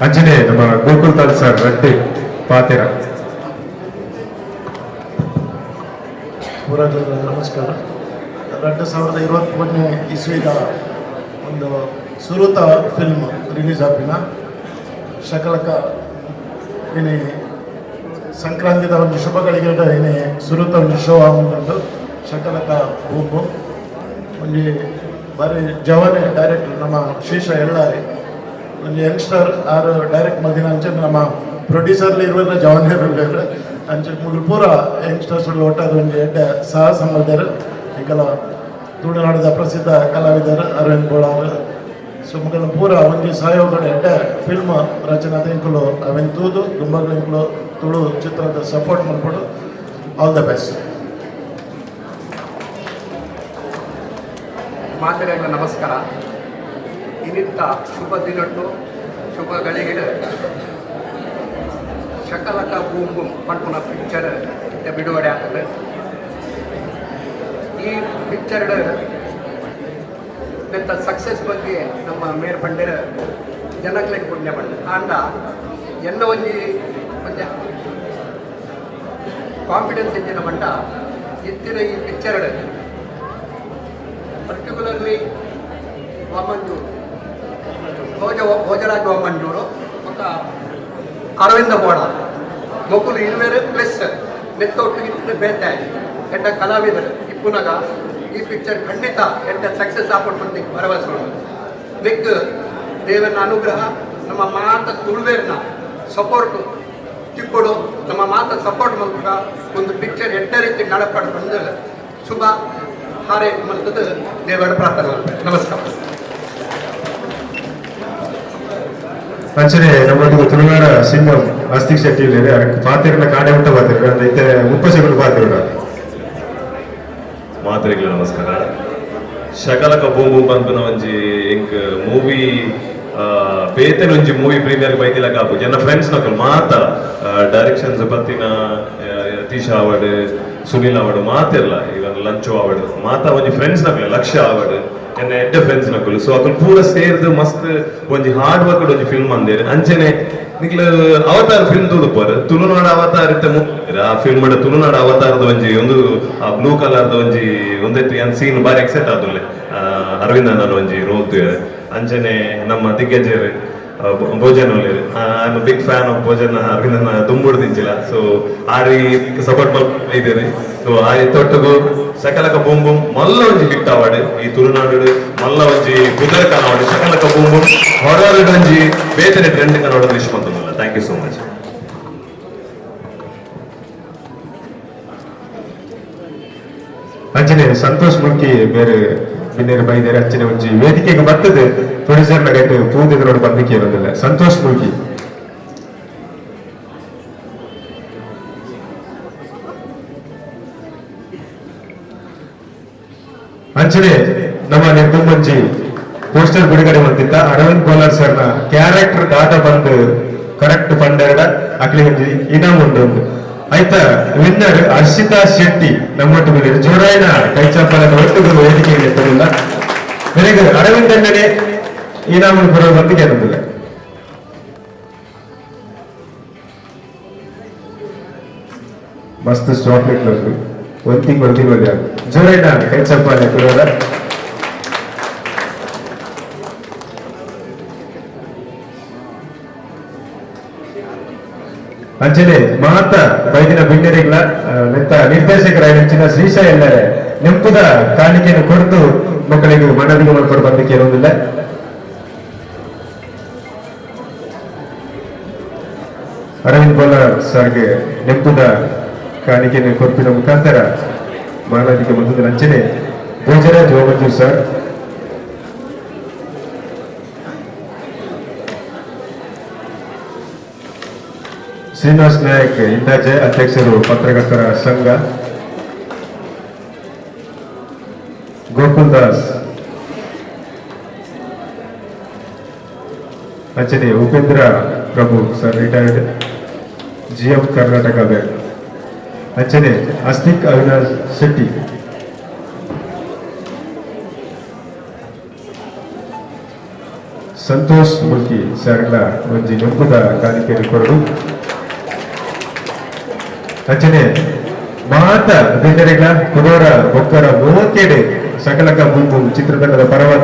S1: ಅಂಚನೆ ನಮ್ಮ ಗೋಕುಲ್ ತಾಲ್ ಸರ್ ರಟ್ಟಿ ಪಾತೆರ.
S5: ಪೂರೈಸಿದ ನಮಸ್ಕಾರ. 2021 ಇಸ್ವಿದ ಒಂದು ಸುರುತ ಫಿಲ್ಮ್ ರಿಲೀಸ್ ಆಪಿನ ಶಕಲಕ ಇನಿ ಸಂಕ್ರಾಂತಿದ ಒಂದು ಶುಭಗಳಿಗೆ ಇನಿ ಸುರುತ ಒಂದು ಶೋ ಆಗುಂಟು ಶಕಲಕ ಭೂಮ್ ಭೂಮ್. ಒಂದು ಬಾರಿ ಜವಾನೆ ಡೈರೆಕ್ಟರ್ ನಮ್ಮ ಶೀಶ ಎಲ್ಲಾರಿ ಒಂದು ಯಂಗ್ಸ್ಟರ್ ಆರು ಡೈರೆಕ್ಟ್ ಮಲ್ದಿನ ಅಂಚೆ ನಮ್ಮ ಪ್ರೊಡ್ಯೂಸರ್ಲಿ ಇರುವುದ ಜವಾನಿಯರು ಅಂಚೆ ಮುಗಿಲು ಪೂರ ಯಂಗ್ಸ್ಟರ್ಸ್ ಒಟ್ಟಾದ ಒಂದು ಎಡ್ಡೆ ಸಾಹಸ ಮಲ್ದಾರ ಈಗೆಲ್ಲ ತುಳುನಾಡದ ಪ್ರಸಿದ್ಧ ಕಲಾವಿದರು ಅರವಿಂದ್ ಬೋಳಾರ್ ಸೊ ಮುಗಲ ಪೂರ ಒಂದು ಸಹಯೋಗ ಎಡ್ಡೆ ಫಿಲ್ಮ್ ರಚನಾ ಇಂಕಲು ಅವೆನ್ ತೂದು ದುಂಬಗಳು ತುಳು ಚಿತ್ರದ ಸಪೋರ್ಟ್ ಮಾಡ್ಕೊಡು. All the best.
S6: ಮಾತರೆಗಳ ನಮಸ್ಕಾರ. ಇನ್ನಿತ್ತ ಶುಭ ದಿನಟ್ಟು ಶುಭ ಗಳಿಗೆ ಶಕಲಕ ಬೂಮ್ ಬೂಮ್ ಪಂಪುನ ಪಿಕ್ಚರ್ ಬಿಡುಗಡೆ ಆಗ್ತದೆ. ಈ ಪಿಕ್ಚರ್ ಇಂಥ ಸಕ್ಸಸ್ ಬಗ್ಗೆ ನಮ್ಮ ಮೇರ್ಪಂಡರ ಜನಗಳಿಗೆ ಪುಣ್ಯ ಪಂಡ ಆಂಡ ಎಲ್ಲ ಒಂದು ಕಾನ್ಫಿಡೆನ್ಸ್ ಇದ್ದಿನ ಪಂಡ ಇತ್ತಿನ ಈ ಪಿಕ್ಚರ್ ಪರ್ಟಿಕ್ಯುಲರ್ಲಿ ವಾಮಂಜೂರು ಭೋಜರಾಜ್ ವಾಮಂಜೂರು ఒక ಅರವಿಂದ ಬೋಳಾರ್ ಮೊಕುಲು ಇರುವೆರು ಪ್ಲಸ್ ನೆತ್ತೊಟ್ಟಿಗೆ ಬೇತೆ ಎಡ್ಡ ಕಲಾವಿದರು ಇಪ್ಪುನಾಗ ಈ ಪಿಕ್ಚರ್ ಖಂಡಿತ ಎಡ್ಡ ಸಕ್ಸಸ್ ಆಪಡ್ಬಂದು ಭರವಸೆ ಉಂಟು. ನೆಕ್ ದೇವನ ಅನುಗ್ರಹ ನಮ್ಮ ಮಾತ ತುಳುವೇರ್ನ ಸಪೋರ್ಟು ತಿಕ್ಕೊಡು ನಮ್ಮ ಮಾತ ಸಪೋರ್ಟ್ ಮೂಲಕ ಒಂದು ಪಿಕ್ಚರ್ ಎಡ್ಡ ರೀತಿ ನಡಪಡು ಬಂದು ಶುಭ ಹಾರೈಕೆ ಮಲ್ತದ್ದು ದೇವರ ಪ್ರಾರ್ಥನೆ. ನಮಸ್ಕಾರ.
S1: ಅಂಚನೆ ನಮ್ಮೊಟ್ಟಿಗೆ ತುಳುನಾಡ ಸಿಂಗಂ ಅಸ್ತಿಕ್ ಶೆಟ್ಟಿ ಇಲ್ಲಿದೆ. ಅದಕ್ಕೆ ಪಾತೆರನ್ನ ಕಾಡೆ ಊಟ ಪಾತೆರ ಐತೆ 30 ಸೆಕೆಂಡ್ ಪಾತೆರ.
S7: ಮಾತ್ರೆಗಳ ನಮಸ್ಕಾರ. ಶಕಲಕ ಬೂಮ್ ಬೂಮ್ ಪನ್ಪುನ ಒಂಜಿ ಎಂಕ್ ಮೂವಿ ಬೇತೆನ ಒಂಜಿ ಮೂವಿ ಪ್ರೀಮಿಯರ್ ಬೈದಿಲ ಕಾಪು ಜನ ಫ್ರೆಂಡ್ಸ್ ನಕಲ್ ಮಾತ ಡೈರೆಕ್ಷನ್ಸ್ ಪತ್ತಿನ ಯತೀಶ್ ಆವಡ್ ಸುನಿಲ್ ಆವಡ್ ಮಾತಿರ್ಲ ಇವನ್ ಲಂಚು ಆವಡ್ ಮಾತ ಒಂಜಿ ಫ್ರೆಂಡ್ಸ್ ನಕಲ್ ಲಕ್ಷ್ಯ ಆವಡ್ ಎನ್ನ ಎಡ್ಡ ಫ್ರೆಂಡ್ಸ್ ನಕಲ್ ಸೊ ಅಕಲ್ ಪೂರ ಸೇರ್ದು ಮಸ್ತ್ ಒಂಜಿ ಹಾರ್ಡ್ ವರ್ಕ್ ಒಂಜಿ ಫಿಲ್ಮ್ ಅಂದೇರು ಅಂಚನೆ ನಿಕ್ಲ ಅವತಾರ ಫಿಲ್ಮ್ ತುಡುಪರ್ ತುಳುನಾಡ ಅವತಾರ ಆ ಫಿಲ್ಮ್ ತುಳುನಾಡ ಅವತಾರದ ಒಂಜಿ ಒಂದು ಆ ಬ್ಲೂ ಕಲರ್ದ ಒಂಜಿ ಒಂದೆಟ್ಟು ಸೀನ್ ಬಾರಿ ಎಕ್ಸೈಟ್ ಆದುಲ್ಲೆ ಅರವಿಂದ ನಾನು ಒಂಜಿ ರೋಲ್ ಅಂಚನೆ ನಮ್ಮ ದಿಗ್ಗಜರ್ ಭೋಜನ್ ಒಳ್ಳೆಯರು. I am big fan of Bhojan ಅರವಿಂದನ ತುಂಬುಡು ದಿಂಚಿಲ್ಲ ಸೊ ಆಡಿ ಸಪೋರ್ಟ್ ಮಾಡಿದ್ದೀರಿ. ಸೊ ಆ ತೊಟ್ಟಗು ಶಕಲಕ ಬೂಮ್ ಬೂಮ್ ಮಲ್ಲ ಒಂಜಿ ಹಿಟ್ ಅವಾರ್ಡ್ ಈ ತುಳುನಾಡು ಮಲ್ಲ ಒಂಜಿ ಕುದರ ಕನಾವಡ್ ಶಕಲಕ ಬೂಮ್ ಬೂಮ್ ಹೊರಡು ಒಂಜಿ ಬೇತನೆ ಟ್ರೆಂಡ್ ಕನಾವಡ್ ವಿಶ್ ಬಂತಲ್ಲ. Thank you so much.
S1: ಅಂಚನೆ ಸಂತೋಷ್ ಮುಲ್ಕಿ ಬೇರೆ ಬಿನ್ನೇರು ಬೈದೇರೆ ಅಂಚನೆ ಒಂಜಿ ವೇದಿಕೆಗೆ ಬರ್ತದೆ ಪ್ರೊಡ್ಯೂಸರ್ ನಗೈಟ್ ಪೂದಿದ್ರೋಡು ಬಂದಿಕ್ಕೆ ಇರೋದಿಲ್ಲ. ಸಂತೋಷ್ ಮುಲ್ಕಿ ಅಂಚನೆ ನಮ್ಮ ನಿರ್ಗುಂಬಂಜಿ ಪೋಸ್ಟರ್ ಬಿಡುಗಡೆ ಬಂದಿದ್ದ ಅರವಿಂದ್ ಬೋಲಾರ್ ಸರ್ನ ಕ್ಯಾರೆಕ್ಟರ್ ದಾಟ ಬಂದು ಕರೆಕ್ಟ್ ಪಂಡೆರಡ ಅಕ್ಲಿ ಒಂಜಿ ಇನಾಮ್ ಉಂಟು. ಆಯ್ತಾ ವಿನ್ನರ್ ಹರ್ಷಿತಾ ಶೆಟ್ಟಿ ನಮ್ಮೊಟ್ಟಿಗೆ ಜೋರಾಯಿನ ಕೈ ಚಪ್ಪಲನ್ನು ಒಟ್ಟಿಗೆ ವೇದಿಕೆಗೆ ಎತ್ತಲಿಲ್ಲ. ನನಗೆ ಅರವಿಂದ್ ಅಣ್ಣನೇ ಇನಾಮ್ ಬರೋ ಬಂದಿಗೆ ಅನ್ನೋದಿಲ್ಲ. ಮಸ್ತ್ ಚಾಕ್ಲೇಟ್ ಒಂದು ತಿಂಗಳು ಜೋರಾಯಿನ ಕೈ ಚಪ್ಪಲ ಕೊಡೋದ. ಅಂಚನೆ ಮಾತ ಬೈದಿನ ಬಿಂಡರಿಗಳ ನಿರ್ದೇಶಕರ ಹೆಚ್ಚಿನ ಶ್ರೀಶ ಎಲ್ಲರೇ ನೆಂಪುದ ಕಾಣಿಕೆಯನ್ನು ಕೊಟ್ಟು ಮಕ್ಕಳಿಗೆ ಮನವಿಗೆ ಮಾಡ್ಕೊಂಡು ಬಂದಕ್ಕೆ ಇರುವುದಿಲ್ಲ. ಅರವಿಂದ್ ಬೋಲಾರ್ ಸರ್ಗೆ ನೆಂಪುದ ಕಾಣಿಕೆಯನ್ನು ಕೊಟ್ಟಿನ ಮುಖಾಂತರ ಮಾನವಿಗೆ ಬಂದ ಅಂಚನೆ ಭೋಜರಾಜ್ ಓಮಂಜೂರ್ ಸರ್ ಶ್ರೀನಿವಾಸ್ ನಾಯಕ್ ಇಂದಾಜೆ ಅಧ್ಯಕ್ಷರು ಪತ್ರಕರ್ತರ ಸಂಘ, ಗೋಕುಲ್ ದಾಸ್ ಅಂಚನೆ Upendra Prabhu sir retired GM Karnataka bank ಅಂಚನೆ ಅಸ್ತಿಕ್ ಅವಿನಾಶ್ ಶೆಟ್ಟಿ, ಸಂತೋಷ್ ಮುಲ್ಕಿ ಸರ್ಗಳ ಒಂಜಿ ನೆಂಪುದ ಕಾಣಿಕೆ ಕೊರಡು ಅಂಚನೆ ಮಾತ ದಿನರಿಗಳ ಕುಡೋರ ಬೊಕ್ಕರ ಮೋಕೆಡೆ ಸಕಲಕ ಭೂಮ್ ಭೂಮ್ ಚಿತ್ರತಂಡದ ಪರವಾದ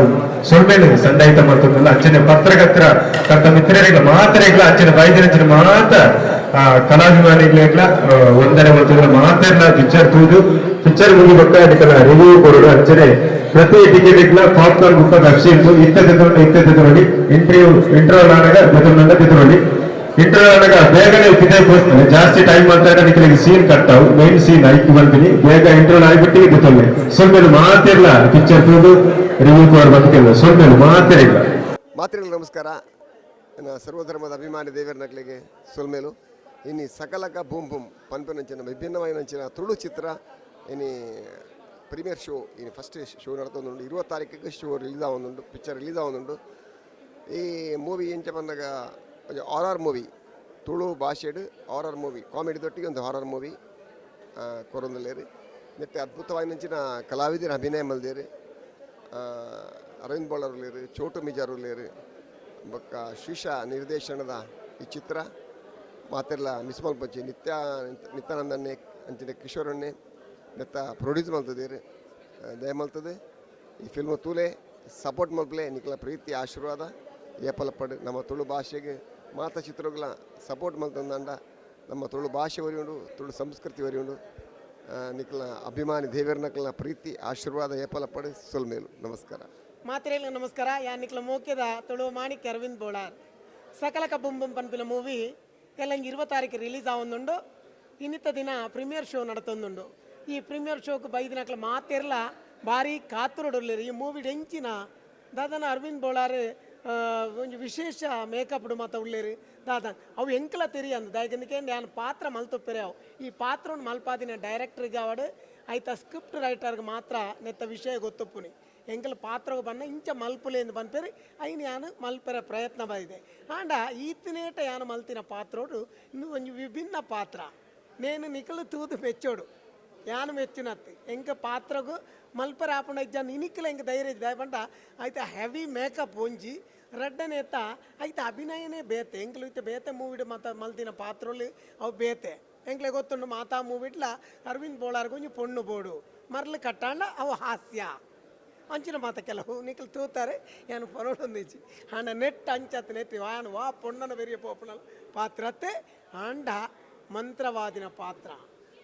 S1: ಸೊಲ್ಮೇಲೆ ಸಂದಾಯಿತ ಮಾಡ್ತದಲ್ಲ ಅಂಚನೆ ಪತ್ರಕರ್ತರ ಕರ್ತ ಮಿತ್ರರಿಗಳ ಮಾತರೆಗಳ ಅಂಚನೆ ಬೈದಿನ ಮಾತ ಕಲಾಭಿಮಾನಿಗಳ ಒಂದನೇ ಮಾಡ್ತಿದ್ರೆ ಮಾತೆಲ್ಲ ಪಿಕ್ಚರ್ ತೂದು ಪಿಕ್ಚರ್ ಮುಗಿ ಬೊಕ್ಕ ಅದಕ್ಕೆಲ್ಲ ರಿವ್ಯೂ ಕೊಡೋದು ಅಂಚನೆ ಪ್ರತಿ ಟಿಕೆಟ್ ಪಾಪ್ಕಾರ್ನ್ ಬುಕ್ಕ ಅಕ್ಷಿಂದು ಇತ್ತದ ನೋಡಿ ಇಂಟರ್ವ್ಯೂ ಆನಾಗ ಜೊತೆ ಇಂಟರ್ವ್ಯೂ ಆನಾಗ ಬೇಗನೆ ಕಿದೆ ಹೋಗ್ತಾನೆ ಜಾಸ್ತಿ ಟೈಮ್ ಅಂತ ನಿಖಿಲಿಗೆ ಸೀನ್ ಕಟ್ಟಾವು ಮೈನ್ ಸೀನ್ ಐಕ್ ಬಂತೀನಿ ಬೇಗ ಇಂಟರ್ವ್ಯೂ ಆಗಿಬಿಟ್ಟು ಗೊತ್ತೊಳ್ಳೆ ಸ್ವಲ್ಪ ಮಾತಿರ್ಲ ಪಿಕ್ಚರ್ ತೂದು ರಿವ್ಯೂ ಕೊಡ ಬದುಕಿಲ್ಲ ಸ್ವಲ್ಪ ಮಾತಿರಿಲ್ಲ.
S3: ಮಾತೃಗಳು ನಮಸ್ಕಾರ. ಸರ್ವಧರ್ಮದ ಅಭಿಮಾನಿ ದೇವರ ನಕಲಿಗೆ ಸೊಲ್ಮೇಲು ಇನ್ನು ಸಕಲಕ ಭೂಮ್ ಭೂಮ್ ಪನ್ಪನಂಚಿನ ವಿಭಿನ್ನವಾಯಿನಂಚಿನ ತುಳು ಚಿತ್ರ ಇನ್ನು ಪ್ರೀಮಿಯರ್ ಶೋ ಇನ್ನು ಫಸ್ಟ್ ಶೋ ನಡ್ತೊಂದುಂಡು 20 ತಾರೀಕಿಗೆ ಶೋ ರಿಲೀಸ್ ಆವೊಂದುಂಡು ಪಿಕ್ಚರ್ ರಿಲೀಸ್ ಆವೊಂದುಂಡು. ಈ ಮೂವಿ ಎಂಚ ಬಂದಾಗ ಹಾರರ್ ಮೂವಿ ತುಳು ಭಾಷೆಡು ಹಾರರ್ ಮೂವಿ ಕಾಮಿಡಿ ತೊಟ್ಟಿಗೆ ಒಂದು ಹಾರರ್ ಮೂವಿ ಕೊರೊಂದುಲ್ಲೇರಿ ನೆತ್ತೆ ಅದ್ಭುತವಾಯಿನಂಚಿನ ಕಲಾವಿದರ ಅಭಿನಯ ಮಲ್ದೇರಿ. ಅರವಿಂದ್ ಬೋಳರ್ ಉಳ್ಳೇರು, ಚೋಟು ಮಿಜಾರ್ ಉಳ್ಳೇರು, ಬೊಕ್ಕ ಶ್ರೀಶಾ ನಿರ್ದೇಶನದ ಈ ಚಿತ್ರ ಮಾತೆಲ್ಲ ಮಿಸ್ ಮಲ್ಪಚ್ಚಿ ನಿತ್ಯಾನಂದನ್ನೇ ಅಂಚಿನ ಕಿಶೋರನ್ನೇ ನೆತ್ತ ಪ್ರೊಡ್ಯೂಸ್ ಮಲ್ತದೇರಿ ದಯ ಮಲ್ತದೆ. ಈ ಫಿಲ್ಮ್ ತೂಲೆ ಸಪೋರ್ಟ್ ಮಲ್ಪಲೆ ನಿಖಲ ಪ್ರೀತಿ ಆಶೀರ್ವಾದ ಏಪಲಪಡು ನಮ್ಮ ತುಳು ಭಾಷೆಗೆ ಮಾತ ಚಿತ್ರಗಳ ಸಪೋರ್ಟ್ ಮಲ್ತಂದಂಡ ನಮ್ಮ ತುಳು ಭಾಷೆ ಒರಿಯುಂಡು ತುಳು ಸಂಸ್ಕೃತಿ ಒರಿಯುಂಡು ನಿಖಲ ಅಭಿಮಾನಿ ದೇವರ ನಕಲ ಪ್ರೀತಿ ಆಶೀರ್ವಾದ ಏಪಲಪಡು ಸೊಲ್ಮೇಲು ನಮಸ್ಕಾರ.
S2: ಮಾತ್ರೆಲ್ಲ ನಮಸ್ಕಾರ. ಯಾ ನಿಕ್ಲ ಮೋಕ್ಯದ ತುಳು ಮಾಣಿಕ್ಯ ಅರವಿಂದ್ ಬೋಳಾರ್ ಸಕಲಕ ಬುಮ್ ಬುಮ್ ಪನ್ಪಿನ ಮೂವಿ ಎಲ್ಲಂಗೆ 20 ತಾರೀಕು ರಿಲೀಸ್ ಆವೊಂದುಂಡು. ಇನ್ನಿತ್ತ ದಿನ ಪ್ರೀಮಿಯರ್ ಶೋ ನಡತೊಂದುಂಡು. ಈ ಪ್ರೀಮಿಯರ್ ಶೋಕ್ಕೆ ಬೈದಿನಕ್ಲ ಮಾತೆರ್ಲ ಭಾರಿ ಕಾತುರೊಡುಲ್ಲೇರು. ಈ ಮೂವಿ ಹೆಂಚಿನ ದಾದನ ಅರವಿಂದ್ ಬೋಳಾರ್ ಒಂದು ವಿಶೇಷ ಮೇಕಪ್ ಮಾತ ಉಳ್ಳೇರು ದಾದ ಅವು ಎಂಕಲ ತೆರಿಯಂದು ದಾಯಕಂದಕ್ಕೆ ನಾನು ಪಾತ್ರ ಮಲ್ತೊಪ್ಪೆರೆ ಅವು ಈ ಪಾತ್ರವನ್ನು ಮಲ್ಪಾದಿನ ಡೈರೆಕ್ಟ್ರಿಗೆ ಅವಡು ಆಯ್ತಾ ಸ್ಕ್ರಿಪ್ಟ್ ರೈಟರ್ಗೆ ಮಾತ್ರ ನೆತ್ತ ವಿಷಯ ಗೊತ್ತೊಪ್ಪುನಿ ಎಂಕಲ ಪಾತ್ರಗೆ ಬನ್ನ ಇಂಚ ಮಲ್ಪುಲೆ ಎಂದು ಬಂದ್ಪೇರಿ ಐನು ಯಾನು ಮಲ್ಪೆರ ಪ್ರಯತ್ನ ಬಂದಿದೆ ಆಂಡ ಈತನೇಟ ಯಾನು ಮಲ್ತಿನ ಪಾತ್ರೋಡು ಇನ್ನು ಒಂದು ವಿಭಿನ್ನ ಪಾತ್ರ ನೇನು ನಿಕಲು ತೂದು ಮೆಚ್ಚೋಡು ಯಾನು ಮೆಚ್ಚಿನತ್ತು ಎಂಕ ಪಾತ್ರಗೂ ಮಲ್ಪರ ಆಪಣ ಜನ ಇನಿಕ್ಕಲ ಎಂಕ ಧೈರ್ಯ ದಯಪಂಡ ಆಯ್ತಾ ಹೆವಿ ಮೇಕಪ್ ಒಂಜಿ ರಡ್ಡನೇತ ಆಯ್ತಾ ಅಭಿನಯನೇ ಬೇತೆ ಎಂಕ್ಲು ಇತ್ತೆ ಬೇತೆ ಮೂವಿಡ್ ಮತ ಮಲ್ತಿನ ಪಾತ್ರೋಲಿ ಅವು ಬೇತೆ ಎಂಕ್ಲೆ ಗೊತ್ತುಂಡು ಮಾತಾ ಮೂವಿಡ್ಲ ಅರವಿಂದ್ ಬೋಳಾರ್ಗೆ ಒಂಜಿ ಪೊಣ್ಣು ಬೋಡು ಮರ್ಲು ಕಟ್ಟಾಂಡ ಅವು ಹಾಸ್ಯ ಅಂಚಿನ ಮಾತ ಕೆಲವು ನಿಖಲ್ ತೂತಾರೆ ಏನು ಪರೋಡೊಂದಿಚ್ಚಿ ಆಂಡ ನೆಟ್ ಅಂಚತ್ ನೆಟ್ಟಿ ವಾನು ವಾ ಪೊಣ್ಣನ ಬೆರಿಯ ಪೋಪುನಲ್ ಪಾತ್ರತ್ತೆ ಆಂಡ ಮಂತ್ರವಾದಿನ ಪಾತ್ರ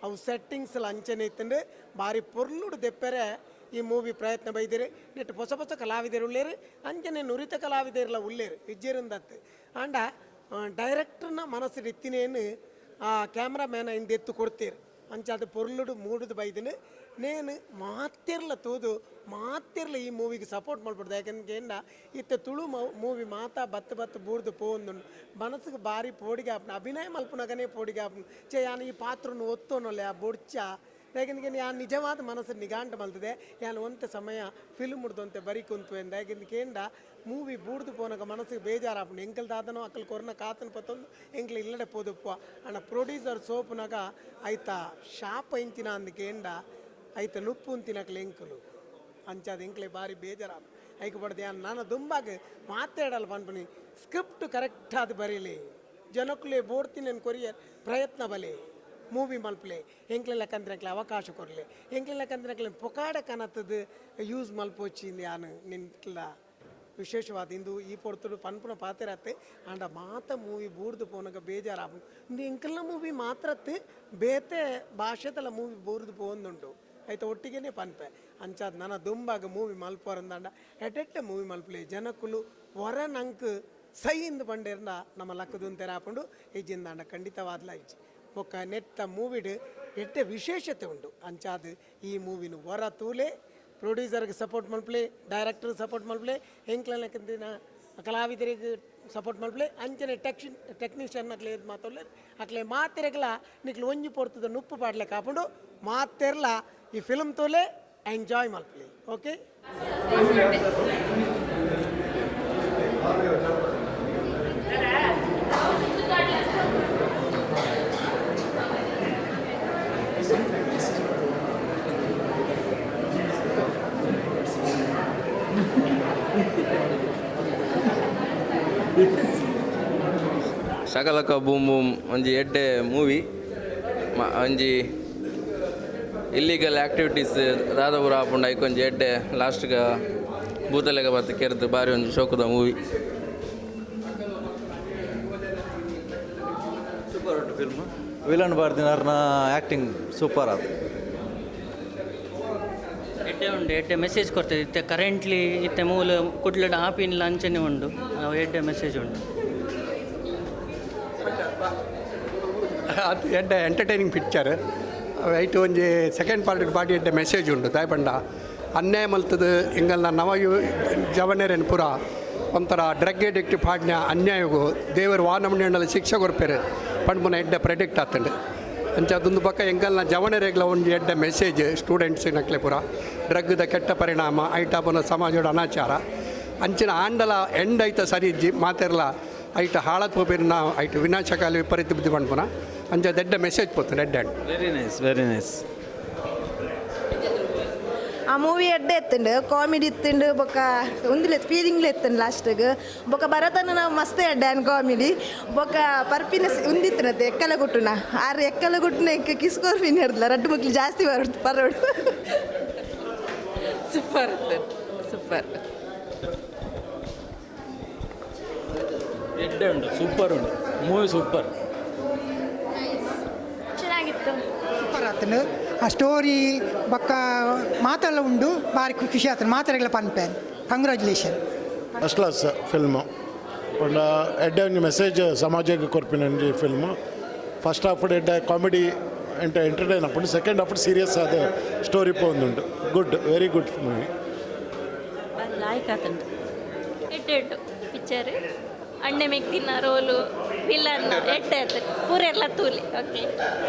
S2: ಅವು ಸೆಟ್ಟಿಂಗ್ಸ್ಲ ಅಂಚನೆ ಇತ್ತಂಡು ಭಾರಿ ಪೊರ್ಲುಡು ದೆಪ್ಪರೆ ಈ ಮೂವಿ ಪ್ರಯತ್ನ ಬೈದಿರಿ ನೆಟ್ಟು ಹೊಸ ಹೊಸ ಕಲಾವಿದರು ಉಳ್ಳೇರು ಅಂಚನೆ ನುರಿತ ಕಲಾವಿದರೆಲ್ಲ ಉಳ್ಳೇರು ವಿಜಯರಿಂದತ್ತು ಆಂಡ ಡೈರೆಕ್ಟರ್ನ ಮನಸ್ಸು ಇತ್ತಿನೇನು ಆ ಕ್ಯಾಮ್ರಾಮ್ಯಾನ ಇಂದ ಎತ್ತು ಕೊಡ್ತೀರಿ ಅಂಚ ಅದು ಪೊರ್ಲುಡು ಮೂಡುದು ಬೈದಿನಿ ನೇನು ಮಾತಿರ್ಲ ತೂದು ಮಾತಿರ್ಲ ಈ ಮೂವಿಗೆ ಸಪೋರ್ಟ್ ಮಾಡ್ಬಿಡ್ದು ಯಾಕಂದ್ರೆ ಏನ ಇತ್ತ ತುಳು ಮೂವಿ ಮಾತಾ ಬತ್ತು ಬೂರ್ದು ಪೋಂದು ಮನಸ್ಸಿಗೆ ಭಾರಿ ಪೋಡಿಗೆ ಆಪ್ನ ಅಭಿನಯ ಮಲ್ಪುನಗನೇ ಪೋಡಿಗೆ ಆಪ್ನ ಚೆ ಯಾನು ಈ ಪಾತ್ರನ ಒತ್ತೋನಲ್ಲ ಆ ಬೊಡ್ಚ ಯಾಕಂದ್ರೆ ಯಾನು ನಿಜವಾದ ಮನಸ್ಸು ನಿಗಾಂಟ ಮಲ್ತದೆ ಯಾನು ಒಂತೆ ಸಮಯ ಫಿಲ್ಮ್ ಮುಡ್ದಂತೆ ಬರೀ ಕುಂತು ಎಂದ ಯಾಕಂದ್ರೆ ಏಂಡ ಮೂವಿ ಬೂಡ್ದು ಪೋನಾಗ ಮನಸ್ಸಿಗೆ ಬೇಜಾರಾಪು ಎಂಕಲ್ ದಾದನೋ ಅಕ್ಕಲ್ ಕೊರನ ಕಾತನ ಪತ್ತೊಂದು ಎಂಕ್ಲ ಇಲ್ಲಡೆ ಪೋದಪ್ಪ ಅಣ್ಣ ಪ್ರೊಡ್ಯೂಸರ್ ಸೋಪುನಾಗ ಆಯ್ತಾ ಶಾಪ ಇಂಚಿನ ಅಂದಕ್ಕೆ ಎಂಡ ಆಯ್ತಾ ನುಪ್ಪು ಅಂತಿನಕ್ಲೆ ಎಂಕಲು ಅಂಚಾದ ಎಂಕ್ಲೆ ಭಾರಿ ಬೇಜಾರಾಪು ಐಕ ಪಡ್ದು ಯಾನು ನಾನು ದುಂಬಾಗ ಮಾತಾಡಲ್ಲ ಪನ್ಪನಿ ಸ್ಕ್ರಿಪ್ಟ್ ಕರೆಕ್ಟ್ ಅದು ಬರೀಲಿ ಜನಕ್ಕಲೆ ಬೋಡ್ತೀನಿ ಕೊರಿಯ ಪ್ರಯತ್ನ ಬಲೆ ಮೂವಿ ಮಲ್ಪಲೆ ಎಂಕ್ಲೆಲ್ಲಕಂದ್ರೆ ಅವಕಾಶ ಕೊರಲೆ ಎಂಕ್ಲೆಲ್ಲಕಂದ್ರೆ ಪೊಕಾಡ ಕನತದು ಯೂಸ್ ಮಲ್ಪೋಚಿಂದ ಯಾನು ನಿನ್ಕ್ಲ ವಿಶೇಷವಾದ ಇಂದು ಈ ಪೊರ್ತುಡು ಪನ್ಪುನ ಪಾತೆರತ್ತೆ ಆಂಡ ಮಾತ ಮೂವಿ ಬೂರ್ದು ಪೋನಾಗ ಬೇಜಾರಾಪು ಇಂದು ಎಂಕಲ್ನ ಮೂವಿ ಮಾತ್ರತ್ತು ಬೇತೆ ಭಾಷೆದಲ್ಲ ಮೂವಿ ಬೂರ್ದು ಪೋಂದುಂಡು ಆಯ್ತಾ ಒಟ್ಟಿಗೆನೆ ಪನ್ಪೆ ಅಂಚಾದ ನನ್ನ ದುಂಬಾಗ ಮೂವಿ ಮಲ್ಪೋರಂದಾಂಡ ಎಡೆಟ್ಟ ಮೂವಿ ಮಲ್ಪಲೆ ಜನಕ್ಕುಲು ಹೊರ ನಂಕ್ ಸೈ ಇಂದು ಬಂಡೇರ್ನ ನಮ್ಮ ಲಕ್ಕದು ತೆರಾಪುಂಡು ಹೆಜ್ಜಿಂದಾಂಡ ಖಂಡಿತವಾದ್ಲ ಇಜ್ಜಿ ಒಕ್ಕ ನೆಟ್ಟ ಮೂವಿಡ್ ಎಟ್ಟೆ ವಿಶೇಷತೆ ಉಂಡು ಅಂಚಾದ ಈ ಮೂವಿನ ಹೊರ ತೂಲೆ ಪ್ರೊಡ್ಯೂಸರ್ಗೆ ಸಪೋರ್ಟ್ ಮಲ್ಪಲೆ ಡೈರೆಕ್ಟರ್ಗೆ ಸಪೋರ್ಟ್ ಮಲ್ಪಲೆ ಎಂಕ್ಲನಕ್ಕಿಂತ ಕಲಾವಿದರಿಗೆ ಸಪೋರ್ಟ್ ಮಲ್ಪಲೆ ಅಂಚನೆ ಟೆಕ್ನಿಷಿಯನ್ ಅಕ್ಲೆ ಇದು ಮಾತಾಡಲೆ ಅಕ್ಲೆ ಮಾತೆರೆಗ್ಲ ನಿಕ್ಲು ಒಂಜಿ ಪೊರ್ತದ ನುಪ್ಪು ಪಾಡ್ಲೆ ಕಾಪುಂಡು ಮಾತೆರ್ಲ ಈ ಫಿಲ್ಮ್ ತೋಲೆ ಎಂಜಾಯ್ ಮಲ್ಪಲೆ ಓಕೆ.
S8: ಶಕಲಕ ಬೂಮ್ ಬೂಮ್ ಒಂಜಿ ಎಡ್ಡೆ ಮೂವಿ ಒಂಜಿ ಇಲ್ಲಿಗಲ್ ಆ್ಯಕ್ಟಿವಿಟೀಸ್ ದಾದಾಪುರ ಆಪುಂಡು ಐಕೊಂಜಿ ಎಡ್ಡೆ ಲಾಸ್ಟ್ಗ ಭೂತಲೆಗ ಬತ್ತು ಕೆರೆದು ಬಾರಿ ಒಂಜಿ ಶೋಕುದ ಮೂವಿ.
S9: ಸೂಪರ್ ಉಂಟು ಫಿಲ್ಮ್. ವಿಲನ್ ಬರ್ದಿನಾರ್ನ ಆ್ಯಕ್ಟಿಂಗ್ ಸೂಪರ್ ಆಯ್ತು.
S10: ಎಡ್ಡೆ ಉಂಡು ಎಡ್ಡೆ ಮೆಸೇಜ್ ಕೊಡ್ತದೆ ಇತ್ತೆ ಕರೆಂಟ್ಲಿ ಇತ್ತೆ ಮೂಲ ಕುಡ್ಲಡ ಆಪಿನ ಅಂಚನೆ ಉಂಡು ಎಡ್ಡೆ ಮೆಸೇಜ್ ಉಂಡು.
S6: ಅದು ಎಡ್ಡೆ ಎಂಟರ್ಟೈನಿಂಗ್ ಪಿಕ್ಚರ್ ಐಟು ಒಂಜಿ ಸೆಕೆಂಡ್ ಪಾರ್ಟಿ ಎಡ್ಡೆ ಮೆಸೇಜ್ ಉಂಡು ದಾಯಪಂಡ ಅನ್ಯಾಯ ಮಲ್ತದ ಎಂಗಲ್ನ ನವ ಜವನೇರೇನು ಪೂರ ಒಂಥರ ಡ್ರಗ್ ಎಡಿಕ್ಟ್ ಪಾಡ್ನ ಅನ್ಯಾಯಗೂ ದೇವರು ವಾನಮಣ್ಣ ಶಿಕ್ಷೆ ಕೊಡ್ಪೇರೆ ಪಂಡ್ಪುನ ಎಡ್ಡೆ ಪ್ರೆಡಿಕ್ಟ್ ಆಗ್ತಂಡು ಅಂಚ ಅದೊಂದು ಪಕ್ಕ ಎಂಗಲ್ನ ಜವನೇರೆಗ್ಲ ಒಂದು ಎಡ್ಡೆ ಮೆಸೇಜ್ ಸ್ಟೂಡೆಂಟ್ಸಿನಕ್ಲೆ ಪೂರ ಡ್ರಗ್ದ ಕೆಟ್ಟ ಪರಿಣಾಮ ಐಟಾಪನ ಸಮಾಜದ ಅನಾಚಾರ ಅಂಚಿನ ಆಂಡಲ ಎಂಡ್ ಐತ ಸರಿ ಇಜ್ಜಿ ಮಾತೆರ್ಲ ಐಟ ಹಾಳತ್ ಹೋಗ್ಬೇರಿನ ಐಟು ವಿನಾಶಕಾಲಿ ವಿಪರೀತ ಬುದ್ಧಿ ಪಂಡ್ಪುನ ಅಂಚ ದೊಡ್ಡ ಮೆಸೇಜ್ ಪೋತು red hand.
S9: Very nice very nice.
S11: ಆ ಮೂವಿ ಎಡ್ಡೆ ಎತ್ತಂಡು ಕಾಮಿಡಿ ಇತ್ತಂಡು ಬೊಕ್ಕ ಒಂದಿಲ್ಲ ಫೀಲಿಂಗ್ಲು ಎತ್ತಂಡು ಲಾಸ್ಟ್ಗೆ ಬೊಕ್ಕ ಭರತನ ನಾವು ಮಸ್ತ್ ಎಡ್ಡೆ ಕಾಮಿಡಿ ಬೊಕ್ಕ ಪರ್ಪಿನ ಉಂದಿತ್ತನತ್ತೆ ಎಕ್ಕಲ ಗುಟ್ಟುನ ಆರು ಎಕ್ಕಲ ಗುಟ್ಟುನ ಎಕ್ಕ ಕಿಸ್ಕೋರ್ ಫೀನ್ ಹಿಡ್ದಲ್ಲ ರಡ್ಡು ಮಕ್ಳು ಜಾಸ್ತಿ ಬರೋಡು ಸೂಪರ್ ಸೂಪರ್
S9: ಎಡ್ಡೆ ಉಂಟು ಸೂಪರ್ ಉಂಟು ಮೂವಿ ಸೂಪರ್
S11: ಚೆನ್ನಾಗಿತ್ತು.
S12: ಸೂಪರ್ ಆತನು ಆ ಸ್ಟೋರಿ ಬೊಕ್ಕ ಮಾತೆಲ್ಲ ಉಂಡು ಬಾರಿ ಖುಷಿ ಆತನು ಮಾತೆರೆಗ್ಲ ಪನ್ಪೇನ್ ಕಂಗ್ರ್ಯಾಚುಲೇಷನ್.
S5: ಫಸ್ಟ್ ಕ್ಲಾಸ್ ಫಿಲ್ಮು ಪಂಡ ಎಡ್ಡೆ ಒಂಜಿ ಮೆಸೇಜ್ ಸಮಾಜಕ್ಕೆ ಕೊರ್ಪಿನ ಫಿಲ್ಮು. ಫಸ್ಟ್ ಹಾಫ್ ಎಡ್ಡೆ ಕಾಮಿಡಿ ಎಂಟರ್ಟೈನ್ ಹಾಪುಂಡು ಸೆಕೆಂಡ್ ಹಾಫ್ ಸೀರಿಯಸ್ ಆದ ಸ್ಟೋರಿ ಪೋಂದುಂಡು. Good very good movie.
S13: ಲಾಯ್ಕ್ ಆತಂಡು ಎಡ್ಡೆ ಪಿಕ್ಚರ್ ಅಣ್ಣೆ ಮೆಕ್ಕಿನ ರೋಲು ವಿಲನ್ ಎಡ್ಡೆ ಪೂರೆಲ್ಲ ತೂಲಿ ಓಕೆ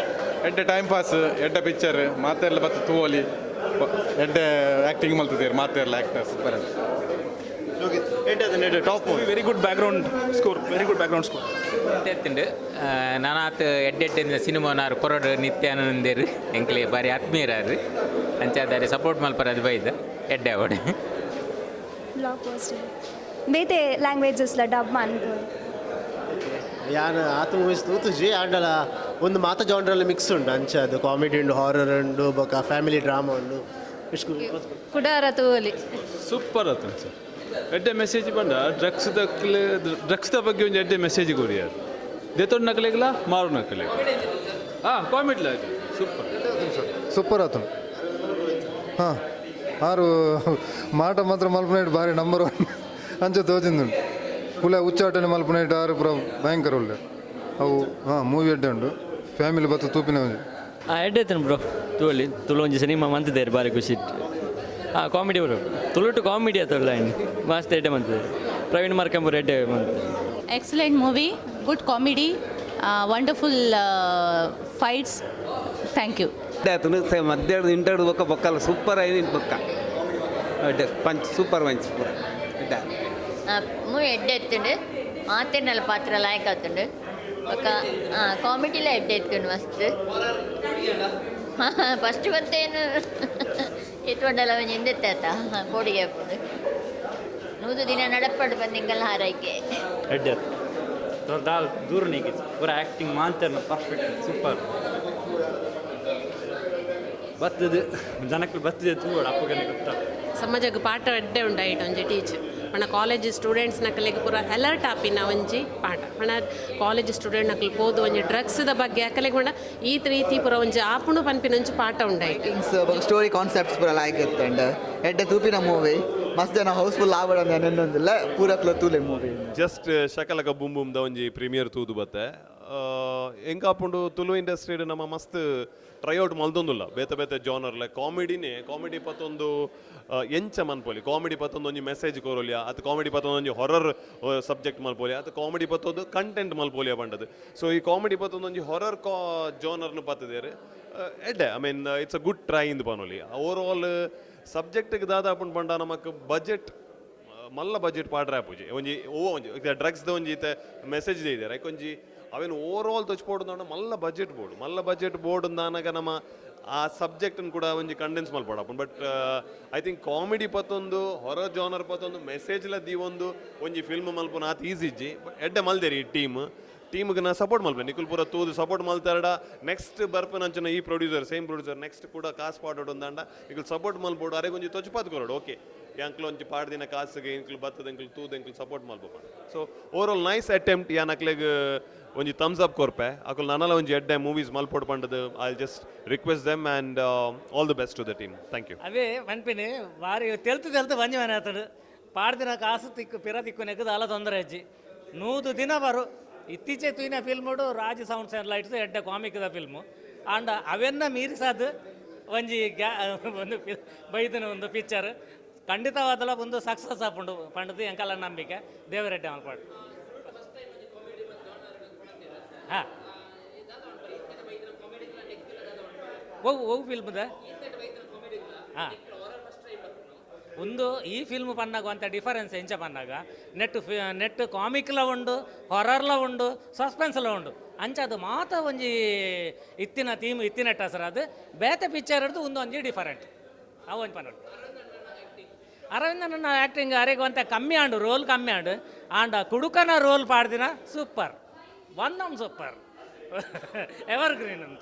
S14: ಎಡ್ಡೆ ಟೈಮ್ ಪಾಸ್ ಎಡ್ಡೆ ಪಿಕ್ಚರ್ ಮಾತೆಲ್ಲ ಬತ್ತು ತೂವಲಿ ಎಡ್ಡೆ ಆ್ಯಕ್ಟಿಂಗ್ ಮಲ್ತಿದ್ದೀರಿ ಮಾತೆಲ್ಲ ಆ್ಯಕ್ಟರ್ಸ್ ಬರ ಎಡ್ಡೆ top very good background score very good background score
S15: ಎತ್ತುಂಡು ನಾನಾತ್ ಎಡ್ಡೆಡ್ಡೆ ಸಿನಿಮಾನಾರು ಕೊರಡು ನಿತ್ಯಾನಂದೇರು ಎಂಕ್ಲೆ ಬಾರಿ ಆತ್ಮೀಯರಾರು ಅಂಚಾದಾರಿ ಸಪೋರ್ಟ್ ಮಲ್ಪರದು ಬೈದ ಎಡ್ಡೆ ಅವಡೆ
S11: ಬ್ಲಾಕ್ ಪೋಸ್ಟರ್ ಬೇತೆ ಲ್ಯಾಂಗ್ವೇಜಸ್ಲ ಡಬ್ ಮಾಡ್ಬೋದು.
S16: ಯಾನ್ ಆತ ಮೂವೀಸ್ ತೂತುಜಿ ಆಂಡಲ ಒಂದು ಮಾತ ಜಾನ್ರಲ್ಲಿ ಮಿಕ್ಸ್ ಉಂಡು ಅಂಚೆ ಅದು ಕಾಮಿಡಿ ಉಂಡು ಹಾರರ್ ಉಂಡು ಬೊಕ ಫ್ಯಾಮಿಲಿ ಡ್ರಾಮಾ ಉಂಡು
S13: ಕುಡಾರ ತೂಲಿ
S14: ಸೂಪರ್ ಆಯ್ತು ಸರ್. ಎಡ್ಡೆ ಮೆಸೇಜ್ ಬಂದ ಡ್ರಗ್ಸ್ದ ಬಗ್ಗೆ ಒಂದು ಎಡ್ಡೆ ಮೆಸೇಜ್ ಕೊರಿಯಾರು ದೇತೊಂಡು ನಕಲೆಗ್ಲ ಮಾರು ನಕಲೆ ಕಾಮಿಡ್ಲ ಆಯ್ತು ಸೂಪರ್
S17: ಸೂಪರ್ ಆಯ್ತು. ಹಾಂ ಆರು ಮಾಟ ಮಾತ್ರ ಮಲ್ಪನೈಟ್ ಬಾರಿ ನಂಬರ್ 1 ಅಂಚೆ ತೋಚಿಂದುಂಡು ಪುಲ ಉಚ್ಚಾಟನೆ ಮಲ್ಪನೈಟ್ ಆರು ಪುರ ಭಯಂಕರ ಒಳ್ಳೆ ಅವು. ಮೂವಿ ಎಡ್ಡೆ ಉಂಡು ಫ್ಯಾಮಿಲಿ ಬತ್ತು ತೂಪಿನ
S10: ಎಡ್ಡೆ ಬ್ರೋ ತೋಲಿ ತುಳು ಒಂಜಿ ಸಿನಿಮಾ ಮಂತಿದ್ದೇರು ಬಾರಿ ಖುಷಿ ಕಾಮಿಡಿ ಬ್ರೋ ತುಳುಟು ಕಾಮಿಡಿ ಆತಲ್ಲ ಮಸ್ತ್ ಎಡ್ಡೆ ಮಂತಿದ್ದಾರೆ ಪ್ರವೀಣ್ ಮಾರ್ಕಂಬೂರ್ ಎಡ್ಡೆ ಮಂತ್.
S13: Excellent movie good comedy wonderful fights thank you.
S9: ಮಧ್ಯಾಹ್ನದ ಇಂಟರ್ವ್ಯೂ ಬೊಕ್ಕ ಬೊಕ್ಕಲ್ಲ ಸೂಪರ್ ಐದು ಬೊಕ್ಕ ಪಂಚ್ ಸೂಪರ್ ಪಂಚ್ ಪೂರ
S13: ಮೂವಿ ಎಡ್ಡೆ ಎತ್ತುಂಡು ಮಾತೆರ್ನಲ್ಲ ಪಾತ್ರ ಲಾಯ್ಕ್ ಆತುಂಡು ಬೊಕ್ಕ ಕಾಮಿಡಿಲ ಎಡ್ಡೆ ಎತ್ಕೊಂಡು ಮಸ್ತ್ ಫಸ್ಟ್ ಗೊತ್ತೇನು ಇಟ್ಕೊಂಡಲ್ಲ ಒಂಜಿ ಹಿಂದೆತ್ತೆ ಆತ ಕೋಡಿಗೆ ಹಾಕೊಂಡು 100 ದಿನ ನಡಪಡು ಬಂದಿಂಗಲ್ಲ ಹಾರೈಕೆ
S9: ಎಡ್ಡೆ ದಾಲ್ ದೂರ ನೀಗಿ ಪೂರ ಆ್ಯಕ್ಟಿಂಗ್ ಮಾಂತರ್ನ ಪರ್ಫೆಕ್ಟ್ ಸೂಪರ್ ಬರ್ತದೆ ಜನಕ್ಕೆ ಬರ್ತದೆ ತೂಡ ಅಪ್ಪಗನೆ ಗೊತ್ತಾ
S13: ಸಮಾಜಕ್ಕೆ ಪಾಠ ಎಡ್ಡೆ ಉಂಡಾಯಿಟ್ಟು ಒಂಜಿ ಟೀಚರ್ ಪಣ ಕಾಲೇಜ್ ಸ್ಟೂಡೆಂಟ್ಸ್ ನಕಲಿಗೆ ಪೂರ ಅಲರ್ಟ್ ಆಪಿನ ಒಂಜಿ ಪಾಠ ಪಣ ಕಾಲೇಜ್ ಸ್ಟೂಡೆಂಟ್ ನಕಲ್ ಪೋದು ಒಂಜಿ ಡ್ರಗ್ಸ್ದ ಬಗ್ಗೆ ಅಕಲಿಗೆ ಪಂಡ ಈ ರೀತಿ ಪೂರ ಒಂಜಿ ಆಪುಣು ಪನ್ಪಿನ ಒಂಜಿ ಪಾಠ ಉಂಡಾಯಿಟ್ಟು
S16: ಸ್ಟೋರಿ ಕಾನ್ಸೆಪ್ಟ್ಸ್ ಪೂರ ಲಾಯ್ಕ್ ಇರ್ತಂಡು ಎಡ್ಡೆ ತೂಪಿನ ಮೂವಿ ಮಸ್ತ್ ಜನ ಹೌಸ್ಫುಲ್ ಆವಡ ನೆನ್ನೊಂದಿಲ್ಲ ಪೂರಕ್ಲ ತೂಲೆ ಮೂವಿ.
S7: ಜಸ್ಟ್ ಶಕಲಕ ಬೂಮ್ ಬೂಮ್ದ ಒಂಜಿ ಪ್ರೀಮಿಯರ್ ತೂದು ಬತ್ತೆ
S18: ಎಂಕಾಪುಂಡು ತುಳು ಇಂಡಸ್ಟ್ರಿ ನಮ್ಮ ಮಸ್ತ್ ಟ್ರೈಔಟ್ ಮಲ್ದೊಂದುಲ್ಲ ಬೇತೆ ಬೇತೆ ಜಾನರ್ಲೆ ಕಾಮಿಡಿ ಪತ್ತೊಂದು ಎಂಚ ಮನ್ಪೊಲಿ ಕಾಮಿಡಿ ಪತ್ತೊಂದು ಒಂಜಿ ಮೆಸೇಜ್ ಕೊರೊಲಿಯ ಅದು ಕಾಮಿಡಿ ಪತ್ತೊಂದು ಒಂಜಿ ಹೊರರ್ ಸಬ್ಜೆಕ್ಟ್ ಮಲ್ಪೊಲಿಯ ಅದು ಕಾಮಿಡಿ ಪತ್ತೊಂದು ಕಂಟೆಂಟ್ ಮಲ್ಪೊಲಿಯ ಬಂಡದು ಸೊ ಈ ಕಾಮಿಡಿ ಪತ್ತೊಂದು ಒಂಜಿ ಹೊರರ್ ಜಾನರ್ನು ಪತ್ತದೇರು ಎಡ್ಡೆ I mean it's a good try ಇಂದು ಪನೊಲಿ ಓವರ್ ಆಲ್ ಸಬ್ಜೆಕ್ಟ್ಗೆ ದಾದಾಪುಂಡು ಪಂಡ ನಮಕ್ ಬಜೆಟ್ ಮಲ್ಲ ಬಜೆಟ್ ಪಾಡ್ರೆ ಆಪುಜಿ ಒಂಜಿ ಒಂಜಿ ಡ್ರಗ್ಸ್ದ ಒಂಜಿ ಮೆಸೇಜ್ ಇದ್ದಾರೆ ಒಂಜಿ ಅವೇನು ಓವರ್ ಆಲ್ ತೊಚ್ಪೋಡು ಮಲ್ಲ ಬಜೆಟ್ ಬೋರ್ಡ್ ಅಂದಾಗ ನಮ್ಮ ಆ ಸಬ್ಜೆಕ್ಟನ್ನು ಕೂಡ ಒಂಜಿ ಕಂಡೆನ್ಸ್ ಮಲ್ಪಡಪ್ಪ ಬಟ್ ಐ ಥಿಂಕ್ ಕಾಮಿಡಿ ಪತ್ತೊಂದು ಹೊರ ಜಾನರ್ ಪತ್ತೊಂದು ಮೆಸೇಜ್ಲ ದೀವೊಂದು ಒಂಜಿ ಫಿಲ್ಮ್ ಮಲ್ಪುನ ಆತ ಈಸಿ ಇಜ್ಜಿ ಎಡ್ಡೆ ಮಲ್ದೇರಿ ಈ ಟೀಮ್ಗೆ ನಾ ಸಪೋರ್ಟ್ ಮಲ್ಪೆ ನಿಖಿಲ್ ಪೂರ ತೂದು ಸಪೋರ್ಟ್ ಮಲ್ತಾರಡ ನೆಕ್ಸ್ಟ್ ಬರ್ಪನಂಚನ ಈ ಪ್ರೊಡ್ಯೂಸರ್ ಸೇಮ್ ಪ್ರೊಡ್ಯೂಸರ್ ನೆಕ್ಸ್ಟ್ ಕೂಡ ಕಾಸು ಪಾಡೋಡು ಅಂದಾಂಡ ಈಗ ಸಪೋರ್ಟ್ ಮಲ್ಪೋಡು ಅರೆ ಒಂಜಿ ತೊಚ್ಪಾತ್ ಕೊರೋಡು ಓಕೆ ಎಂಕ್ಲು ಒಂಚಿ ಪಾಡ್ದಿನ ಕಾಸಿಗೆ ಎಂಕ್ಲು ಬತ್ತದ ಎಂಕ್ಲು ತೂದು ಎಂಕ್ಲು ಸಪೋರ್ಟ್ ಮಲ್ಪೋಪ so over all nice attempt ಯಾನ್ ಅಕ್ಲೆಗ್ ಒಂಜಿ ಥಮ್ಸ್ ಅಪ್ ಕೊರ್ಪೆ ಅಕಲ್ ನನಲ ಒಂಜಿ ಎಡ್ಡೆ ಮೂವೀಸ್ ಮಲ್ಪೋಡು ಪಂಡದು I just request them and all the best to the team thank you
S19: ಅವೇ ಮನ್ಪಿನಿ ಬಾರಿ ತೆಲ್ತು ಬಂಜಿ ಮನೆ ಆತಡು ಪಾಡ್ದಿನ ಕಾಸು ತಿಕ್ಕು ಪಿರ ತಿಕ್ಕು ನೆಕ್ಕದು ಅಲ್ಲ ತೊಂದರೆ ಅಜ್ಜಿ 100 ದಿನ ಬರು ಇತ್ತೀಚೆ ತೂಯಿನ ಫಿಲ್ಮುಡು ರಾಜ್ ಸೌಂಡ್ಸ್ ಆ್ಯಂಡ್ ಲೈಟ್ಸ್ ಎಡ್ಡೆ ಕಾಮಿಕ್ದ ಫಿಲ್ಮು ಆಂಡ ಅವೆನ್ನ ಮೀರಿಸದು ಒಂಜಿ ಒಂದು ಬೈದನ ಒಂದು ಪಿಕ್ಚರ್ ಖಂಡಿತವಾದಲ ಒಂದು ಸಕ್ಸಸ್ ಆಪುಂಡು ಪಂಡದು ಎಂಕಲ್ಲ ನಂಬಿಕೆ ದೇವರೆಡ್ಡೆ ಮಲ್ಪಾಡು ಹಾಂ ಹೋಗು ಫಿಲ್ಮ್ದ ಹಾಂ ಒಂದು ಈ ಫಿಲ್ಮ್ ಪನ್ನಾಗ ಅಂತ ಡಿಫರೆನ್ಸ್ ಎಂಚ ಪನ್ನಾಗ ನೆಟ್ ಕಾಮಿಕ್ಲ ಉಂಡು ಹೊರರ್ಲ ಉಂಡು ಸಸ್ಪೆನ್ಸ್ಲ ಉಂಡು ಅಂಚದು ಮಾತ ಒಂಜಿ ಇತ್ತಿನ ಹೆಸರು ಅದು ಬೇತೆ ಪಿಕ್ಚರ್ ಹಿಡಿದು ಒಂದೊಂಜಿ ಡಿಫರೆಂಟ್ ಅವು ಒಂಜಿ ಪನ್ನೋಡು ಅರವಿಂದನ ಆ್ಯಕ್ಟಿಂಗ್ ಅರೆಗೆ ಅಂತ ಕಮ್ಮಿ ಆಂಡು ರೋಲ್ ಕಮ್ಮಿ ಆಂಡು ಆಂಡ ಕುಡುಕನ ರೋಲ್ ಪಾಡ್ದಿನ ಸೂಪರ್ ಸೂಪರ್ ಎವರ್ ಗ್ರೀನ್ ಅಂತ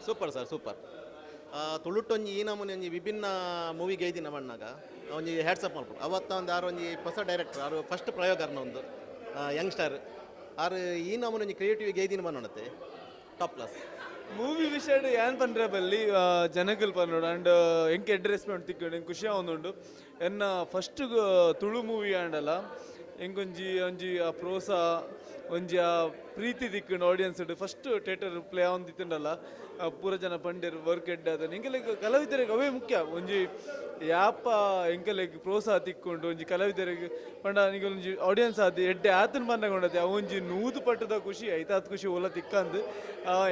S16: ಸೂಪರ್ ಸರ್ ಸೂಪರ್ ತುಳುಟೊಂಜಿ ಈ ನಮೂನೆ ಒಂಜಿ ವಿಭಿನ್ನ ಮೂವಿಗೆ ಐದಿನ ಬಣ್ಣಾಗ ಒಂಜಿ ಹ್ಯಾಟ್ಸಪ್ ಮಾಡ್ಬೋದು ಅವತ್ತ ಒಂದು ಆರು ಒಂಜಿ ಹೊಸ ಡೈರೆಕ್ಟರ್ ಆರು ಫಸ್ಟ್ ಪ್ರಯೋಗರ್ನ ಒಂದು ಯಂಗ್ಸ್ಟರ್ ಆರು ಈ ನಮೂನೆ ಒಂಜಿ ಕ್ರಿಯೇಟಿವ್ ಐದಿನ ಬನ್ನೋಣತೆ ಟಾಪ್ ಕ್ಲಾಸ್
S14: ಮೂವಿ ವಿಷಯ ಏನ್ ಪಂಡ್ರೆ ಬಲ್ಲಿ ಜನಗಲ್ ಪನ್ನೋಡು ಅಂಡ್ ಎಂಕೆ ರೆಸ್ಪಾಂಡ್ ತಿಕ್ಕೊಂಡು ಎಂಗೆ ಖುಷಿ ಆವೊಂದುಂಡು ಎನ್ನ ಫಸ್ಟ್ ತುಳು ಮೂವಿ ಆಂಡಲ್ಲ ಎಂಗೊಂಜಿ ಆ ಪ್ರೋಸ ಒಂಜಿ ಆ ಪ್ರೀತಿ ದಿಕ್ಕಂಡು ಆಡಿಯನ್ಸ್ ಫಸ್ಟ್ ಥಿಯೇಟರ್ ಪ್ಲೇ ಆವೊಂದಿತ್ತಂಡಲ್ಲ ಪೂರ ಜನ ಪಂಡೇರು ವರ್ಕ್ ಎಡ್ಡೆ ಅದ ಎಂಕಲೆಗ್ ಕಲಾವಿದರಿಗೆ ಅವೇ ಮುಖ್ಯ ಒಂಜಿ ಯಾಪ ಎಂಕಲೆಗ್ ಪ್ರೋತ್ಸಾಹ ತಿಕ್ಕೊಂಡು ಒಂಜಿ ಕಲಾವಿದರಿಗೆ ಪಂಡ ನಿಗ ಒಂಜಿ ಆಡಿಯನ್ಸ್ ಆದ ಎಡ್ಡೆ ಆತನ ಬಂದಾಗೊಂಡತೆ ಅವೊಂಜಿ 100 ಪಟ್ಟದ ಖುಷಿ ಐತಾತ್ ಖುಷಿ ಓಲ ತಿಕ್ಕಂದು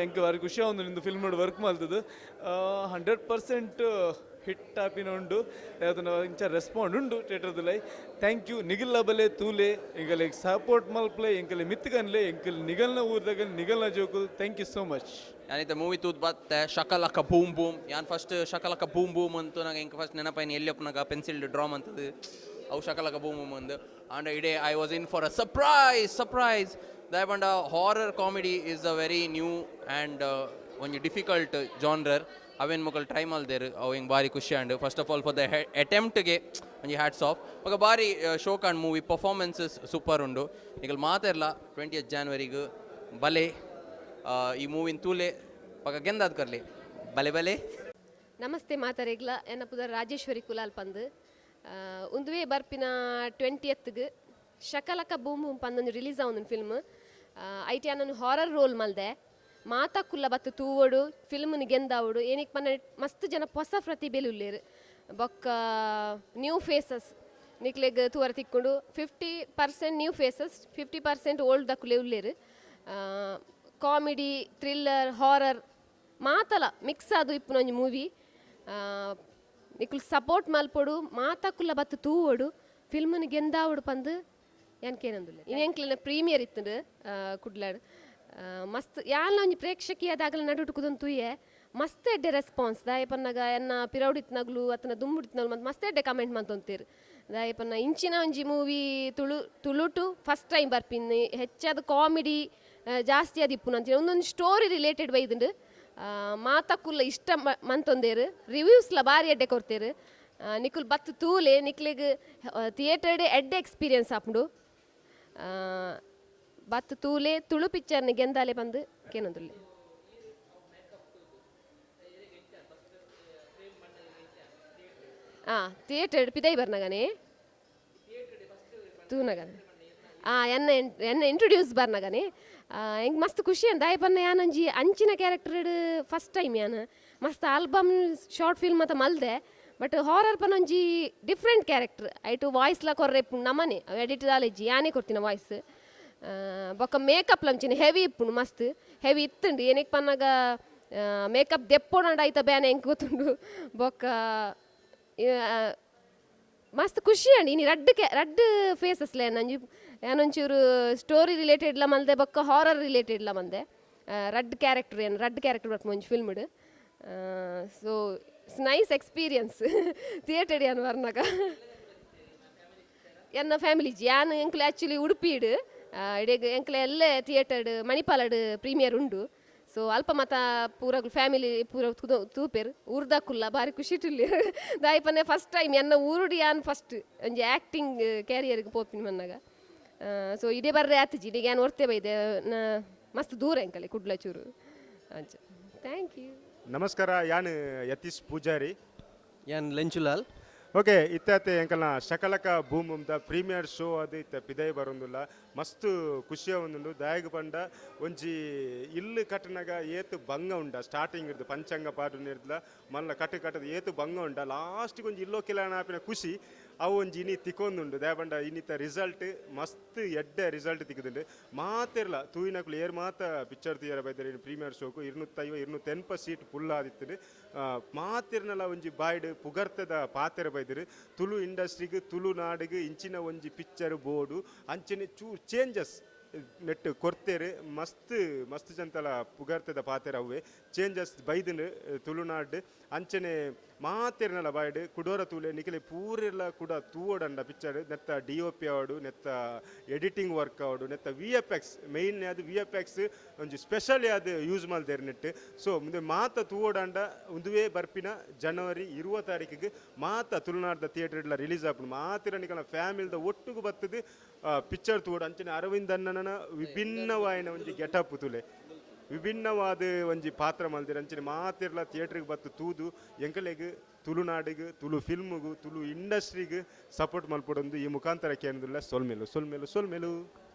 S14: ಎಂಕ ಬಾರಿ ಖುಷಿ ಆವೊಂದು ನಿಂದು ಫಿಲ್ಮ್ ನೋಡಿ ವರ್ಕ್ ಮಲ್ತದು 100% ಹಿಟ್ ಆಪಿನ ಉಂಡು ಅದನ್ನು ಇಂಚ ರೆಸ್ಪಾಂಡ್ ಉಂಡು ಥಿಯೇಟರ್ದಲ್ಲೈ ಥ್ಯಾಂಕ್ ಯು ನಿಗಿಲ್ಲ ಬಲೆ ತೂಲೆ ಎಂಕಲೆಗ್ ಸಪೋರ್ಟ್ ಮಲ್ಪ್ಲೆ ಎಂಕಲೆ ಮಿತ್ಕನ್ಲೆ ಎಂಕಲ್ ನಿಗಲ್ನ ಊರ್ದಾಗ ನಿಗಲ್ನ ಜೋಕುಲ್ ಥ್ಯಾಂಕ್ ಯು ಸೋ ಮಚ್
S20: ಯಾನಿತ ಮೂವಿ ತೂತ್ ಬತ್ತೆ ಶಕಲಕ ಬೂಮ್ ಬೂಮ್ ಯಾನ್ ಫಸ್ಟ್ ಶಕಲಕ ಬೂಮ್ ಬೂಮ್ ಅಂತ ನಂಗೆ ಇಂಕ ಫಸ್ಟ್ ನೆನಪೈನ ಎಲ್ಲಪ್ಪನಾಗ ಪೆನ್ಸಿಲ್ ಡ್ರಾಮ್ ಅಂತದ್ದು ಅವು ಶಕಲಕ ಬೂಮ್ ಬೂಮ್ ಅಂದು ಆಂಡ್ ಇಡೇ I was in for a surprise ದಯಪಂಡ horror comedy is a very new and ಒಂಜಿ ಡಿಫಿಕಲ್ಟ್ ಜಾನ್ರರ್ ಅವೇನು ಮಕ್ಕಳು ಟ್ರೈ ಮಲ್ದೇರು ಅವು ಹಿಂಗೆ ಭಾರಿ ಖುಷಿ and first of all for the ಅಟೆಂಪ್ಟ್ಗೆ ಒಂಜಿ ಹ್ಯಾಟ್ಸ್ ಆಫ್ ಮಗ ಭಾರಿ ಶೋಕ್ ಆ್ಯಂಡ್ ಮೂವಿ ಪರ್ಫಾರ್ಮೆನ್ಸಸ್ ಸೂಪರ್ ಉಂಡು ಈಗ ಮಾತಾಡಲ್ಲ 20th January ಬಲೆ ಈ ಮೂವಿನ ತೂಲೆ ಪಕ್ಕ ಗೆಂದಾದ್ ಕರ್ಲಿ ಬಲೆ
S21: ನಮಸ್ತೆ ಮಾತಾರೆಗ್ಲ ಎನ್ನ ಪುದರ್ ರಾಜೇಶ್ವರಿ ಕುಲಾಲ್ ಪಂದು ಉಂದುವೆ ಬರ್ಪಿನ 20th ಶಕಲಕ ಬೂಮ್ ಬೂಮ್ ಪಂದೊಂದು ರಿಲೀಸ್ ಆವೊಂದು ಫಿಲ್ಮ್ ಐಟಿ ನಾನು ಹಾರರ್ ರೋಲ್ ಮಲ್ದೆ ಮಾತಾ ಕುಲ್ಲ ಬತ್ತು ತೂವೋಡು ಫಿಲ್ಮ್ನ ಗೆಂದಾವಡು ಏನಿಗೆ ಪನ್ನ ಮಸ್ತ್ ಜನ ಹೊಸ ಪ್ರತಿಭೆಲು ಉಳ್ಳೇರು ಬೊಕ್ಕ ನ್ಯೂ ಫೇಸಸ್ ನಿಕ್ಲೆಗ್ ತೂವರ ತಿಕ್ಕೊಂಡು 50% ನ್ಯೂ ಫೇಸಸ್ 50% ಓಲ್ಡ್ ದಕ್ಕುಲೆ ಉಳ್ಳೇರು ಕಾಮಿಡಿ ಥ್ರಿಲ್ಲರ್ ಹಾರರ್ ಮಾತಲ ಮಿಕ್ಸ್ ಆದು ಇಪ್ಪುನೊಂಜಿ ಮೂವಿ ನಿಕ್ಲು ಸಪೋರ್ಟ್ ಮಲ್ಪೊಡು ಮಾತಾ ಕುಲ್ಲ ಬತ್ತು ತೂವೋಡು ಫಿಲ್ಮ್ನ ಗೆಂದಾವಡು ಪಂದು ಯಾನ್ಕೇನಂದುಲ್ಲ ಇನ್ನೆಂಕ್ಲಿನ ಪ್ರೀಮಿಯರ್ ಇತ್ತು ಕುಡ್ಲಾಡು ಮಸ್ತ್ ಯಾಲ ಒಂಜಿ ಪ್ರೇಕ್ಷಕೀಯದಾಗಲ ನಡುಟು ಕುದೊಂದು ತೂಯೆ ಮಸ್ತ್ ಎಡ್ಡೆ ರೆಸ್ಪಾನ್ಸ್ ದಾಯಪನ್ನಾಗ ಎನ್ನ ಪಿರೌಡಿತ್ನಗ್ಲು ಅತನ ದುಂಬುಡಿತ್ನಗ್ಲು ಮತ್ತು ಮಸ್ತ್ ಎಡ್ಡೆ ಕಮೆಂಟ್ ಮಂತೊಂತೀರು ದಾಯಪನ್ನ ಇಂಚಿನ ಒಂಜಿ ಮೂವಿ ತುಳುಟು ಫಸ್ಟ್ ಟೈಮ್ ಬರ್ಪಿನಿ ಹೆಚ್ಚಾದ ಕಾಮಿಡಿ ಜಾಸ್ತಿ ಅದಿಪ್ಪು ಅಂತೀನಿ ಒಂದೊಂದು ಸ್ಟೋರಿ ರಿಲೇಟೆಡ್ ಬೈದುಂಡು ಮಾತಕ್ಕುಲ್ಲ ಇಷ್ಟ ಮಂತೊಂದೇರು ರಿವ್ಯೂಸ್ಲ ಭಾರಿ ಎಡ್ಡೆ ಕೊಡ್ತೇರು ನಿಕುಲ್ ಬತ್ತು ತೂಲೆ ನಿಕ್ಲೆಗ್ ಥಿಯೇಟರ್ಡೆ ಎಡ್ಡೆ ಎಕ್ಸ್ಪೀರಿಯನ್ಸ್ ಆಪುಂಡು ಬತ್ತು ತೂಲೆ ತುಳು ಪಿಕ್ಚರ್ನ ಗೆಂದಾಲೆ ಬಂದು ಕೇನೊಂದುಲ್ಲೆ ಥಿಯೇಟರ್ ಪಿದೈ ಬರ್ನಗನೆ ತೂನಗನೆ ಎನ್ನ ಇಂಟ್ರೊಡ್ಯೂಸ್ ಬರ್ನಗನೆ ಹೆಂಗೆ ಮಸ್ತ್ ಖುಷಿ ಅಂತ ದಾಯ ಪನ್ನ ಯಾನಂಜಿ ಅಂಚಿನ ಕ್ಯಾರೆಕ್ಟರ್ ಫಸ್ಟ್ ಟೈಮ್ ಯಾನು ಮಸ್ತ್ ಆಲ್ಬಮ್ ಶಾರ್ಟ್ ಫಿಲ್ಮ್ ಅಂತ ಮಲ್ದೆ ಬಟ್ ಹಾರರ್ ಪನೊಂಜಿ ಡಿಫ್ರೆಂಟ್ ಕ್ಯಾರೆಕ್ಟರ್ ಐಟು ವಾಯ್ಸ್ಲ ಕೊರ್ರೆ ಇಪ್ಪುಂಡು ನಮ್ಮನೆ ಎಡಿಟ್ ದಾಲೆಜ್ಜಿ ಯಾನೇ ಕೊಡ್ತೀನಿ ವಾಯ್ಸ್ ಬೊಕ್ಕ ಮೇಕಪ್ ಲಂಚಿನ ಹೆವಿ ಇಪ್ಪುಂಡು ಮಸ್ತ್ ಹೆವಿ ಇತ್ತುಂಡು ಏನಕ್ಕೆ ಪನ್ನಾಗ ಮೇಕಪ್ ದೆಪ್ಪೋಣಂಡು ಆಯ್ತಾ ಬ್ಯಾನೆ ಹೆಂಗೆ ಗೊತ್ತುಂಡು ಬೊಕ್ಕ ಮಸ್ತ್ ಖುಷಿ ಅಂಡಿ ಇನ್ನು ರಡ್ಡ್ ಫೇಸಸ್ಲೆ ನಂಜಿ ಏನೊಂಚೂರು ಸ್ಟೋರಿ ರಿಲೇಟೆಡ್ಲ ಮಲ್ದೆ ಬೊಕ್ಕ ಹಾರರ್ ರಿಲೇಟೆಡ್ಲ ಮಲ್ದೆ ರಡ್ಡ್ ಕ್ಯಾರೆಕ್ಟರ್ ಬರ್ತು ಒಂಜಿ ಫಿಲ್ಮ್ಡ್ so it's nice experience theatre ಯಾನು ಬರ್ನಾಗ ಎನ್ನ ಫ್ಯಾಮಿಲಿ ಯಾನು ಎಂಕ್ಲೆ ಆ್ಯಕ್ಚುಲಿ ಉಡುಪಿಡ್ ಇಡೀಗ ಎಂಕ್ಲೆ ಎಲ್ಲೇ ಥಿಯೇಟರ್ಡ್ ಮಣಿಪಾಲಡ್ ಪ್ರೀಮಿಯರ್ ಉಂಡು ಸೊ ಅಲ್ಪ ಮತ ಪೂರ ಫ್ಯಾಮಿಲಿ ಪೂರ ತೂಪೇರು ಊರ್ದಾಕುಲ್ಲ ಭಾರಿ ಖುಷಿ ಟುಲ್ಲಿ ದಾಯಪನ್ನೆ ಫಸ್ಟ್ ಟೈಮ್ ಎನ್ನ ಊರುಡಿ ಯಾನ್ ಫಸ್ಟ್ ಒಂಜಿ ಆ್ಯಕ್ಟಿಂಗ್ ಕ್ಯಾರಿಯರ್ಗೆ ಪೋಪಿನ ಮನ್ನಾಗ ಸೊ ಇಡೀ ಬರ್ರೆ ಆತಜಿ ಇಡೀಗ ಏನು ಒರ್ತೆ ಬೈದೆ ಮಸ್ತ್ ದೂರ ಎಂಕಲೆ ಕುಡ್ಲ ಚೂರು ಅಂಚ ಥ್ಯಾಂಕ್ ಯು
S4: ನಮಸ್ಕಾರ ಯಾನ್ ಯತೀಶ್ ಪೂಜಾರಿ
S22: ಯಾನ್ ಲೆಂಚುಲಾಲ್
S4: ಓಕೆ ಇತ್ತೆ ಎಂಕಲ್ನ ಶಕಲಕ ಭೂಮ್ ಭೂಮ್ದ ಪ್ರೀಮಿಯರ್ ಶೋ ಅದು ಇತ್ತೆ ಪಿದೈ ಬರೋದಿಲ್ಲ ಮಸ್ತ್ ಖುಷಿಯ ಒಂದುಂಡು ದಾಯಗ ಪಂಡ ಒಂಜಿ ಇಲ್ಲು ಕಟ್ಟನಾಗ ಏತು ಬಂಗ ಉಂಡ ಸ್ಟಾರ್ಟಿಂಗ್ ಇರ್ದು ಪಂಚಾಂಗ ಪಾಡು ನಿರ್ದಲ ಮಲ್ಲ ಕಟ್ಟದ ಏತು ಬಂಗ ಉಂಡ ಲಾಸ್ಟಿಗೆ ಒಂಜಿ ಇಲ್ಲೋ ಕಿಲಾನ ಆಪಿನ ಖುಷಿ ಅವು ಒಂಜಿ ಇನಿ ತಿಕ್ಕೊಂದುಂಡು ದಾಯಪಂಡ ಇನ್ನಿತ ರಿಸಲ್ಟ್ ಮಸ್ತ್ ಎಡ್ಡೆ ರಿಸಲ್ಟ್ ತಿಕ್ಕದುಂಡು ಮಾತಿರ್ಲ ತೂಯಿನಕ್ಲು ಏರ್ ಮಾತ ಪಿಕ್ಚರ್ ತಿಯರ ಬೈದರೆ ಪ್ರೀಮಿಯರ್ ಶೋಕು 250-280 ಸೀಟ್ ಫುಲ್ ಆದಿತ್ತು ಮಾತಿರ್ನಲ ಒಂಜಿ ಬಾಯ್ಡ್ ಪುಗರ್ತದ ಪಾತೆರ ಬೈದರು ತುಳು ಇಂಡಸ್ಟ್ರಿಗೆ ತುಳು ನಾಡಿಗೆ ಇಂಚಿನ ಒಂಜಿ ಪಿಕ್ಚರ್ ಬೋರ್ಡು ಅಂಚನೆ ಚೇಂಜಸ್ ನೆಟ್ ಕೊರ್ತೇರು ಮಸ್ತ್ ಜಂತಲ ಪುಗರ್ತದ ಪಾತೆರ ಅವೇ ಚೇಂಜಸ್ ಬೈದನು ತುಳುನಾಡು ಅಂಚನೆ ಮಾತೆರ್ನಲ ಬಾಯ್ಡು ಕುಡೋರ ತೂಲೆ ನಿಖಲೆ ಪೂರೆಲ್ಲ ಕೂಡ ತೂವೋಡಂಡ ಪಿಕ್ಚರ್ ನೆತ್ತ DOP ಆವಡು ನೆತ್ತ ಎಡಿಟಿಂಗ್ ವರ್ಕ್ ಆವಡು ನೆತ್ತ VFX ಮೇಯ್ನ್ ಅದು VFX ಒಂಜಿ ಸ್ಪೆಷಲ್ ಅದು ಯೂಸ್ ಮಲ್ದೇರು ನೆಟ್ ಸೊ ಮುಂದೆ ಮಾತ ತೂವೋಡಂಡ ಒಂದುವೇ ಬರ್ಪಿನ ಜನವರಿ 20 ತಾರೀಕಿಗೆ ಮಾತ ತುಳುನಾಡ್ದ ಥಿಯೇಟರ್ಲ ರಿಲೀಸ್ ಆಪುಂಡು ಮಾತಿರ ನಿಕಲ ಫ್ಯಾಮಿಲಿದ ಒಟ್ಟಿಗೆ ಬರ್ತದೆ ಪಿಕ್ಚರ್ ತೂವೋಡು ಅಂಚನೆ ಅರವಿಂದ್ ಅಣ್ಣನ ವಿಭಿನ್ನವಾಯಿನ ಒಂಜಿ ಗೆಟಪ್ ತುಲೆ ವಿಭಿನ್ನವಾದ ಒಂಜಿ ಪಾತ್ರ ಮಲ್ದಿರ ಅಂಚನೆ ಮಾತಿರ್ಲ ಥಿಯೇಟ್ರಿಗೆ ಬತ್ತು ತೂದು ಎಂಕಲೆಗ್ ತುಳುನಾಡಿಗೆ ತುಳು ಫಿಲ್ಮ್ಗೂ ತುಳು ಇಂಡಸ್ಟ್ರಿಗೆ ಸಪೋರ್ಟ್ ಮಲ್ಪಡೊಂದು ಈ ಮುಖಾಂತರ ಕೇಂದ್ರಲ್ಲ ಸೊಲ್ಮೆಲು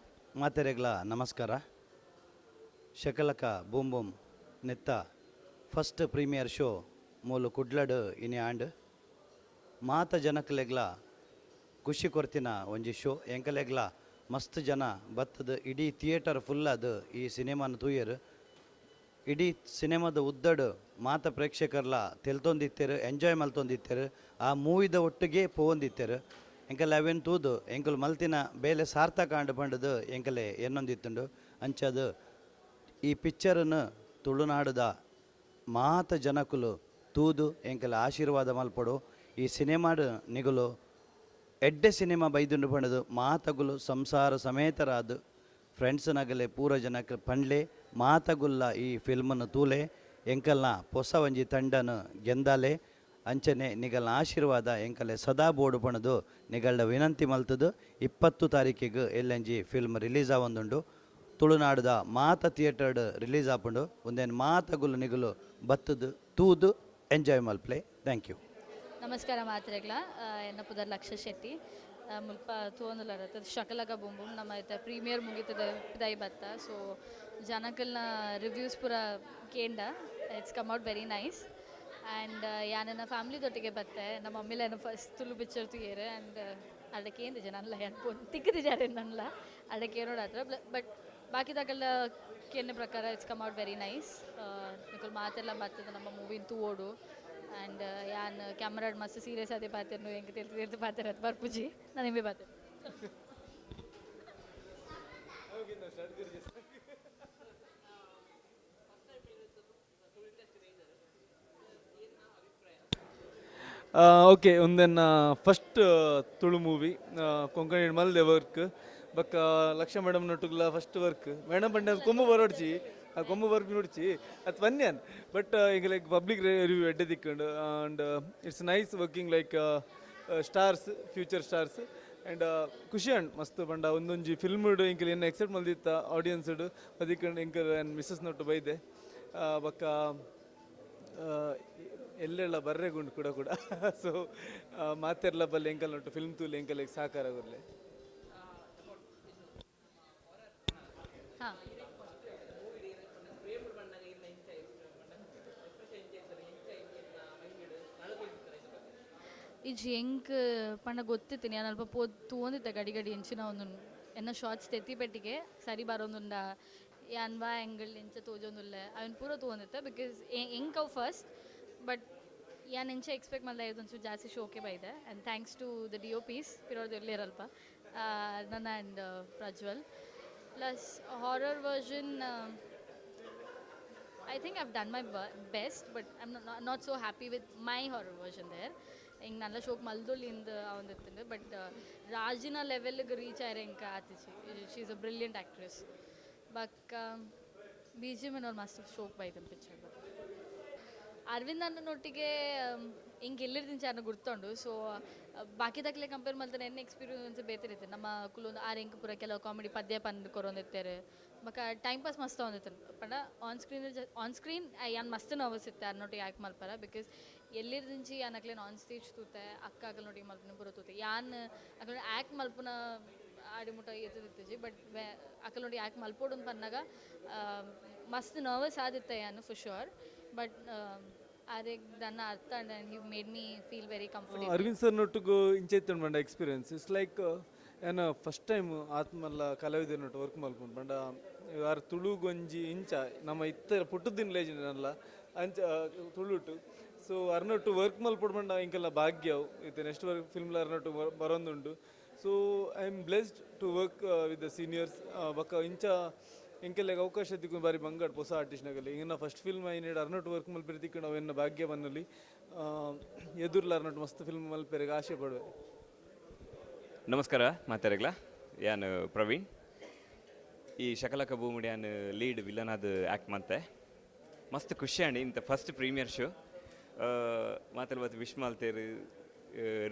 S22: ಮಾತೆರೆಗ್ಲ ನಮಸ್ಕಾರ ಶಕಲಕ ಬೂಮ್ ಬೂಮ್ ನೆತ್ತ ಫಸ್ಟ್ ಪ್ರೀಮಿಯರ್ ಶೋ ಮೂಲು ಕುಡ್ಲಡ್ ಇನಿ ಆಂಡ್ ಮಾತ ಜನಕ್ಲೆಗ್ಲ ಖುಷಿ ಕೊರ್ತಿನ ಒಂಜಿ ಶೋ ಎಂಕಲೆಗ್ಲ ಮಸ್ತ್ ಜನ ಬತ್ತದ ಇಡೀ ಥಿಯೇಟರ್ ಫುಲ್ ಅದು ಈ ಸಿನಿಮಾನ ತೂಯರು ಇಡೀ ಸಿನಿಮಾದ ಉದ್ದಡು ಮಾತ ಪ್ರೇಕ್ಷಕರ್ಲ ತೆಲ್ತೊಂದಿತ್ತೇರು ಎಂಜಾಯ್ ಮಲ್ತೊಂದಿತ್ತೇರು ಆ ಮೂವಿದ ಒಟ್ಟಿಗೆ ಪೋವಂದಿತ್ತೇರು ಎಂಕಲ್ ಅವೇನು ತೂದು ಎಂಕಲ್ ಮಲ್ತಿನ ಬೇಲೆ ಸಾರ್ಥಕ ಆಂಡು ಪಂಡದು ಎಂಕಲೆ ಎನ್ನೊಂದಿತ್ತುಂಡು ಅಂಚದು ಈ ಪಿಕ್ಚರನ್ನು ತುಳುನಾಡುದ ಮಾತ ಜನಕುಲು ತೂದು ಎಂಕಲ ಆಶೀರ್ವಾದ ಮಲ್ಪಡು ಈ ಸಿನಿಮಾಡು ನಿಗುಲು ಎಡ್ಡೆ ಸಿನಿಮಾ ಬೈದುಂಡು ಪಂಡದು ಮಾತಗುಲು ಸಂಸಾರ ಸಮೇತರಾದು ಫ್ರೆಂಡ್ಸ್ನಗಲೆ ಪೂರ ಜನಕ್ಕೆ ಪಂಡ್ಲೆ ಮಾತಗುಲ್ಲ ಈ ಫಿಲ್ಮನ್ನು ತೂಲೆ ಎಂಕಲ್ನ ಹೊಸ ಒಂಜಿ ತಂಡನು ಗೆಂದಾಲೆ ಅಂಚನೆ ನಿಗಲ್ನ ಆಶೀರ್ವಾದ ಎಂಕಲೆ ಸದಾ ಬೋಡು ಪಣದು ನಿಗಳ್ನ ವಿನಂತಿ ಮಲ್ತದು 20 ತಾರೀಕಿಗೆ ಎಲ್ಲಂಜಿ ಫಿಲ್ಮ್ ರಿಲೀಸ್ ಆವೊಂದುಂಡು ತುಳುನಾಡುದ ಮಾತ ಥಿಯೇಟರ್ಡ್ ರಿಲೀಸ್ ಆಪುಂಡು ಒಂದೇನು ಮಾತಗುಲು ನಿಗುಲು ಬತ್ತದು ತೂದು ಎಂಜಾಯ್ ಮಲ್ಪ್ಲೆ ಥ್ಯಾಂಕ್ ಯು
S23: ನಮಸ್ಕಾರ ಮಾತ್ರೆಗ್ಲ ಎನ್ನ ಪುದರ್ ಲಕ್ಷ್ಯ ಶೆಟ್ಟಿ ಮುಲ್ಪ ತೋಂದುಲರ ಶಕಲಕ ಬೂಮ್ ಬೂಮ್ ನಮ್ಮ ಪ್ರೀಮಿಯರ್ ಮುಗಿತದ ದೈ ಬತ್ತ ಸೊ ಜನಕಲ್ನ ರಿವ್ಯೂಸ್ ಪೂರ ಕೇಂಡ it's come out very nice and ಯಾನ ಫ್ಯಾಮಿಲಿದೊಟ್ಟಿಗೆ ಬತ್ತೆ ನಮ್ಮ ಮಮ್ಮಿಲೇನು ಫಸ್ಟ್ ತುಳು ಪಿಕ್ಚರ್ ತುಯೇರು ಆ್ಯಂಡ್ ಅದಕ್ಕೆ ಏನು ಜನ ಅಲ್ಲ ಯಾರು ತಿಕ್ಕದಿದ್ದಾರೆ ನನ್ನಲ್ಲ ಅದಕ್ಕೆ ಏನೋಡ ಹತ್ರ ಬಟ್ ಬಾಕಿದಾಗೆಲ್ಲ ಕೇಳಿನ ಪ್ರಕಾರ it's come out very nice ನಿಕಲ್ ಮಾತೆಲ್ಲ ಬರ್ತದೆ ನಮ್ಮ ಮೂವಿನ ತೂವೋಡು ಆ್ಯಂಡ್ ಯಾನ್ ಕ್ಯಾಮ್ರಾಡ್ ಮಸ್ತ್ ಸೀರಿಯಸ್ ಅದೇ ಪಾತಿರ್ನು ಹೆಂಗೆ ತಿಳಿದು ಪಾತಿರ ಅದು ಬರ್ಪುಜಿ ನಾನು ನಿಮಗೆ ಪಾತೆ
S14: ಓಕೆ ಒಂದೆನ್ನ ಫಸ್ಟ್ ತುಳು ಮೂವಿ ಕೊಂಕಣಿ ಮಲ್ದೆ ವರ್ಕ್ ಬಕ್ಕ ಲಕ್ಷ್ಯ ಮೇಡಮ್ ನೊಟ್ಟುಗ್ಲ ಫಸ್ಟ್ ವರ್ಕ್ ಮೇಡಮ್ ಪಂಡ ಕೊಂಬು ಬರೋಡ್ಚಿ ಆ ಕೊಂಬು ವರ್ಕ್ ನೋಡ್ಚಿ ಅದು ಪನ್ಯನ್ ಬಟ್ ಈಗ ಲೈಕ್ ಪಬ್ಲಿಕ್ ರಿವ್ಯೂ ಎಡ್ಡೆ ತಿಕ್ಕೊಂಡು and it's nice working like stars future stars and ಖುಷಿ ಅಂಡ್ ಮಸ್ತ್ ಪಂಡ ಒಂದೊಂಜಿ ಫಿಲ್ಮ್ಡ್ ಇಂಕಲ್ ಏನು ಎಕ್ಸೆಪ್ಟ್ ಮಲ್ದಿತ್ತ ಆಡಿಯನ್ಸ್ಡ್ ಅದಕ್ಕೆ ಇಂಕಲ್ ಏನು ಮಿಸ್ಸಸ್ ನೊಟ್ಟು ಬೈದೆ ಬಕ್ಕ ಎಲ್ಲೆಲ್ಲ ಬರ್ರೆಗುಂಡು ಕೂಡ ಸೊ ಮಾತೆರ್ಲ ಬಲ್ಲಿ ಎಂಕಲ್ ನೊಟ್ಟು ಫಿಲ್ಮ್ ತೂಲಿ ಎಂಕಲ್ ಸಾಕಾರ ಗುರ್ಲೆ
S23: ಹಾಂ ಈ ಎಂಕ್ ಪಂಡ ಗೊತ್ತಿತ್ತು ನಾನು ಅಲ್ಪ ತೋಂದಿತ್ತೆ ಗಡಿ ಗಡಿ ಎಂಚಿನ ಒಂದು ಎನ್ನ ಶಾರ್ಟ್ಸ್ ತೆತ್ತಿಪೆಟ್ಟಿಗೆ ಸರಿ ಬರೋದುಂಡ ಯಾನ್ವಾ ಎಂಗಲ್ ಎಂಚ ತೋಜೊಂದುಲ್ಲೆ ಅವನ್ ಪೂರ ತೋಂದಿತ್ತೆ ಬಿಕಾಸ್ ಎಂಕ್ ಅವು ಫಸ್ಟ್ ಬಟ್ ಯಾನ್ ಎಂಚ ಎಕ್ಸ್ಪೆಕ್ಟ್ ಮಾಡ್ದೆ ಇದೊಂಚೂರು ಜಾಸ್ತಿ ಶೋಕೆ ಬೈದೆ and thanks to the D O Ps ಇರೋದು ಇರಲ್ಪ ನನ್ನ and Prajwal plus horror version I think I've done my best, but I'm not so happy with my horror version there. ಹಿಂಗೆ നല്ല ಶೋಕ್ ಮಲ್ದೊಲ್ಲಿಂದ ಅವನಿರ್ತಂದೆ ಬಟ್ ರಾಜಿನ ಲೆವೆಲ್ಗೆ ರೀಚ್ ಆಯ್ರೆ ಇಂಕ ಆತಿಸಿ she is a brilliant actress ಬಕ್ಕ ಬಿ ಜಿ ಎಮ್ ಅವ್ರು ಮಸ್ತ್ ಶೋಕ್ ಬೈತನ್ ಪಿಕ್ಚರ್ ಅರವಿಂದ್ ಅನ್ನೊಟ್ಟಿಗೆ ಹಿಂಗೆ ಎಲ್ಲಿರ್ತೀನಿ ಚಾನ ಗುರ್ತೊಂಡು ಸೊ ಬಾಕಿ ತಕ್ಲೆ ಕಂಪೇರ್ ಮಾಡ್ತಾರೆ ಎನ್ನ ಎಕ್ಸ್ಪೀರಿಯನ್ಸ್ ಬೇತಿರುತ್ತೆ ನಮ್ಮ ಕುಲೊಂದು ಆರು ಎಂಕ ಪೂರ ಕೆಲವು ಕಾಮಿಡಿ ಪದ್ಯ ಪಂದ್ ಕೊರೊಂದಿರ್ತಾರೆ ಬಕ್ಕ ಟೈಮ್ ಪಾಸ್ ಮಸ್ತ್ ಅವನಿರ್ತಾನೆ ಪಂಡ ಆನ್ ಸ್ಕ್ರೀನ್ ಯಾನ್ ಮಸ್ತ್ ನರ್ವಸ್ ಇತ್ತೆ ಅನ್ನೊಟ್ಟಿಗೆ ಆ್ಯಕ್ಟ್ ಮಲ್ಪಾರ ಬಿಕಾಸ್ ಎಲ್ಲಿರ್ದಿಂಚಿ ಯಾನ್ ಅಕ್ಲೇನು ಆನ್ ಸ್ಟೇಜ್ ತೂತೆ ಅಕ್ಕ ಅಕಲ್ನೊಟ್ಟಿಗೆ ಮಲ್ಪನ ಪೂರ ತೂತೆ ಯಾನ್ ಅಕಲ್ ಆ್ಯಕ್ಟ್ ಮಲ್ಪನ ಆಡಿಮುಟ ಎತ್ತಿರ್ತೀಜಿ ಬಟ್ ಅಕಲ್ನೊಟ್ಟಿಗೆ ಆ್ಯಕ್ಟ್ ಮಲ್ಪೋಡು ಪನ್ನಾಗ ಮಸ್ತ್ ನರ್ವಸ್ ಆದಿತ್ತೆ ಯಾನು ಫಾರ್ ಶೋರ್ ಬಟ್ ಅದಕ್ಕೆ ನನ್ನ ಅರ್ಥ and he made me feel very comfortable
S14: Arvind sir ನೊಟ್ಟಿಗೂ ಇಂಚೈತಂಡು ಬಂಡ ಎಕ್ಸ್ಪೀರಿಯನ್ಸ್ ಇಟ್ಸ್ ಲೈಕ್ ಏನು ಫಸ್ಟ್ ಟೈಮ್ ಆತ್ಮಲ್ಲ ಕಲಾವಿದ ನೊಟ್ಟು ವರ್ಕ್ ಮಲ್ಕೊಂಡು ಬಂಡ ಯಾರು ತುಳುಗೊಂಜಿ ಇಂಚ ನಮ್ಮ ಇತ್ತರ ಪುಟ್ಟದಿನ ಲೇಜಿನಲ್ಲ ಅಂಚ ತುಳುಟು ಸೊ ಅರ್ನೊಟ್ಟು ವರ್ಕ್ ಮಲ್ಪೊಡು ಬಂಡ ಇಂಕೆಲ್ಲ ಭಾಗ್ಯವು ಇತ್ತೆ ನೆಕ್ಸ್ಟ್ ವರ್ಕ್ ಫಿಲ್ಮ್ಲ ಅರ್ನೊಟ್ಟು ಬರೋದುಂಡು so I am blessed to work with the seniors ಬಕ್ಕ ಇಂಚ ಎಂಕೆಲ್ಲ ಅವಕಾಶ ತಿಕ್ಕೊಂಡು ಬಾರಿ ಬಂಗಾಡ್ ಹೊಸ ಆರ್ಟಿಸ್ಟ್ನಾಗಲ್ಲಿ ಇನ್ನು ಫಸ್ಟ್ ಫಿಲ್ಮ್ ಐನೇಡು ಅರ್ನೊಟ್ಟು ವರ್ಕ್ ಮಲ್ಪೆರೆ ತಿಕ್ಕೊಂಡು ಅವೆನ್ನ ಭಾಗ್ಯ ಬನ್ನಲ್ಲಿ ಎದುರ್ಲ ಅರ್ನೊಟ್ಟು ಮಸ್ತ್ ಫಿಲ್ಮ್ ಮಲ್ಪೆರೆಗೆ ಆಸೆ ಪಡುವೆ.
S1: ನಮಸ್ಕಾರ ಮಾತಾಡಗ್ಲ ಯಾನು ಪ್ರವೀಣ್ ಈ ಶಕಲಕ ಭೂಮುಡಿ ಯಾನು ಲೀಡ್ ವಿಲನ್ ಅದು ಆ್ಯಕ್ಟ್ ಮಾಡ್ತೆ ಮಸ್ತ್ ಖುಷಿ ಅಂಡಿ ಇಂಥ ಫಸ್ಟ್ ಪ್ರೀಮಿಯರ್ ಶೋ ಮಾತಾಡ ಬತ್ತು ವಿಶ್ ಮಾಲ್ತೇರು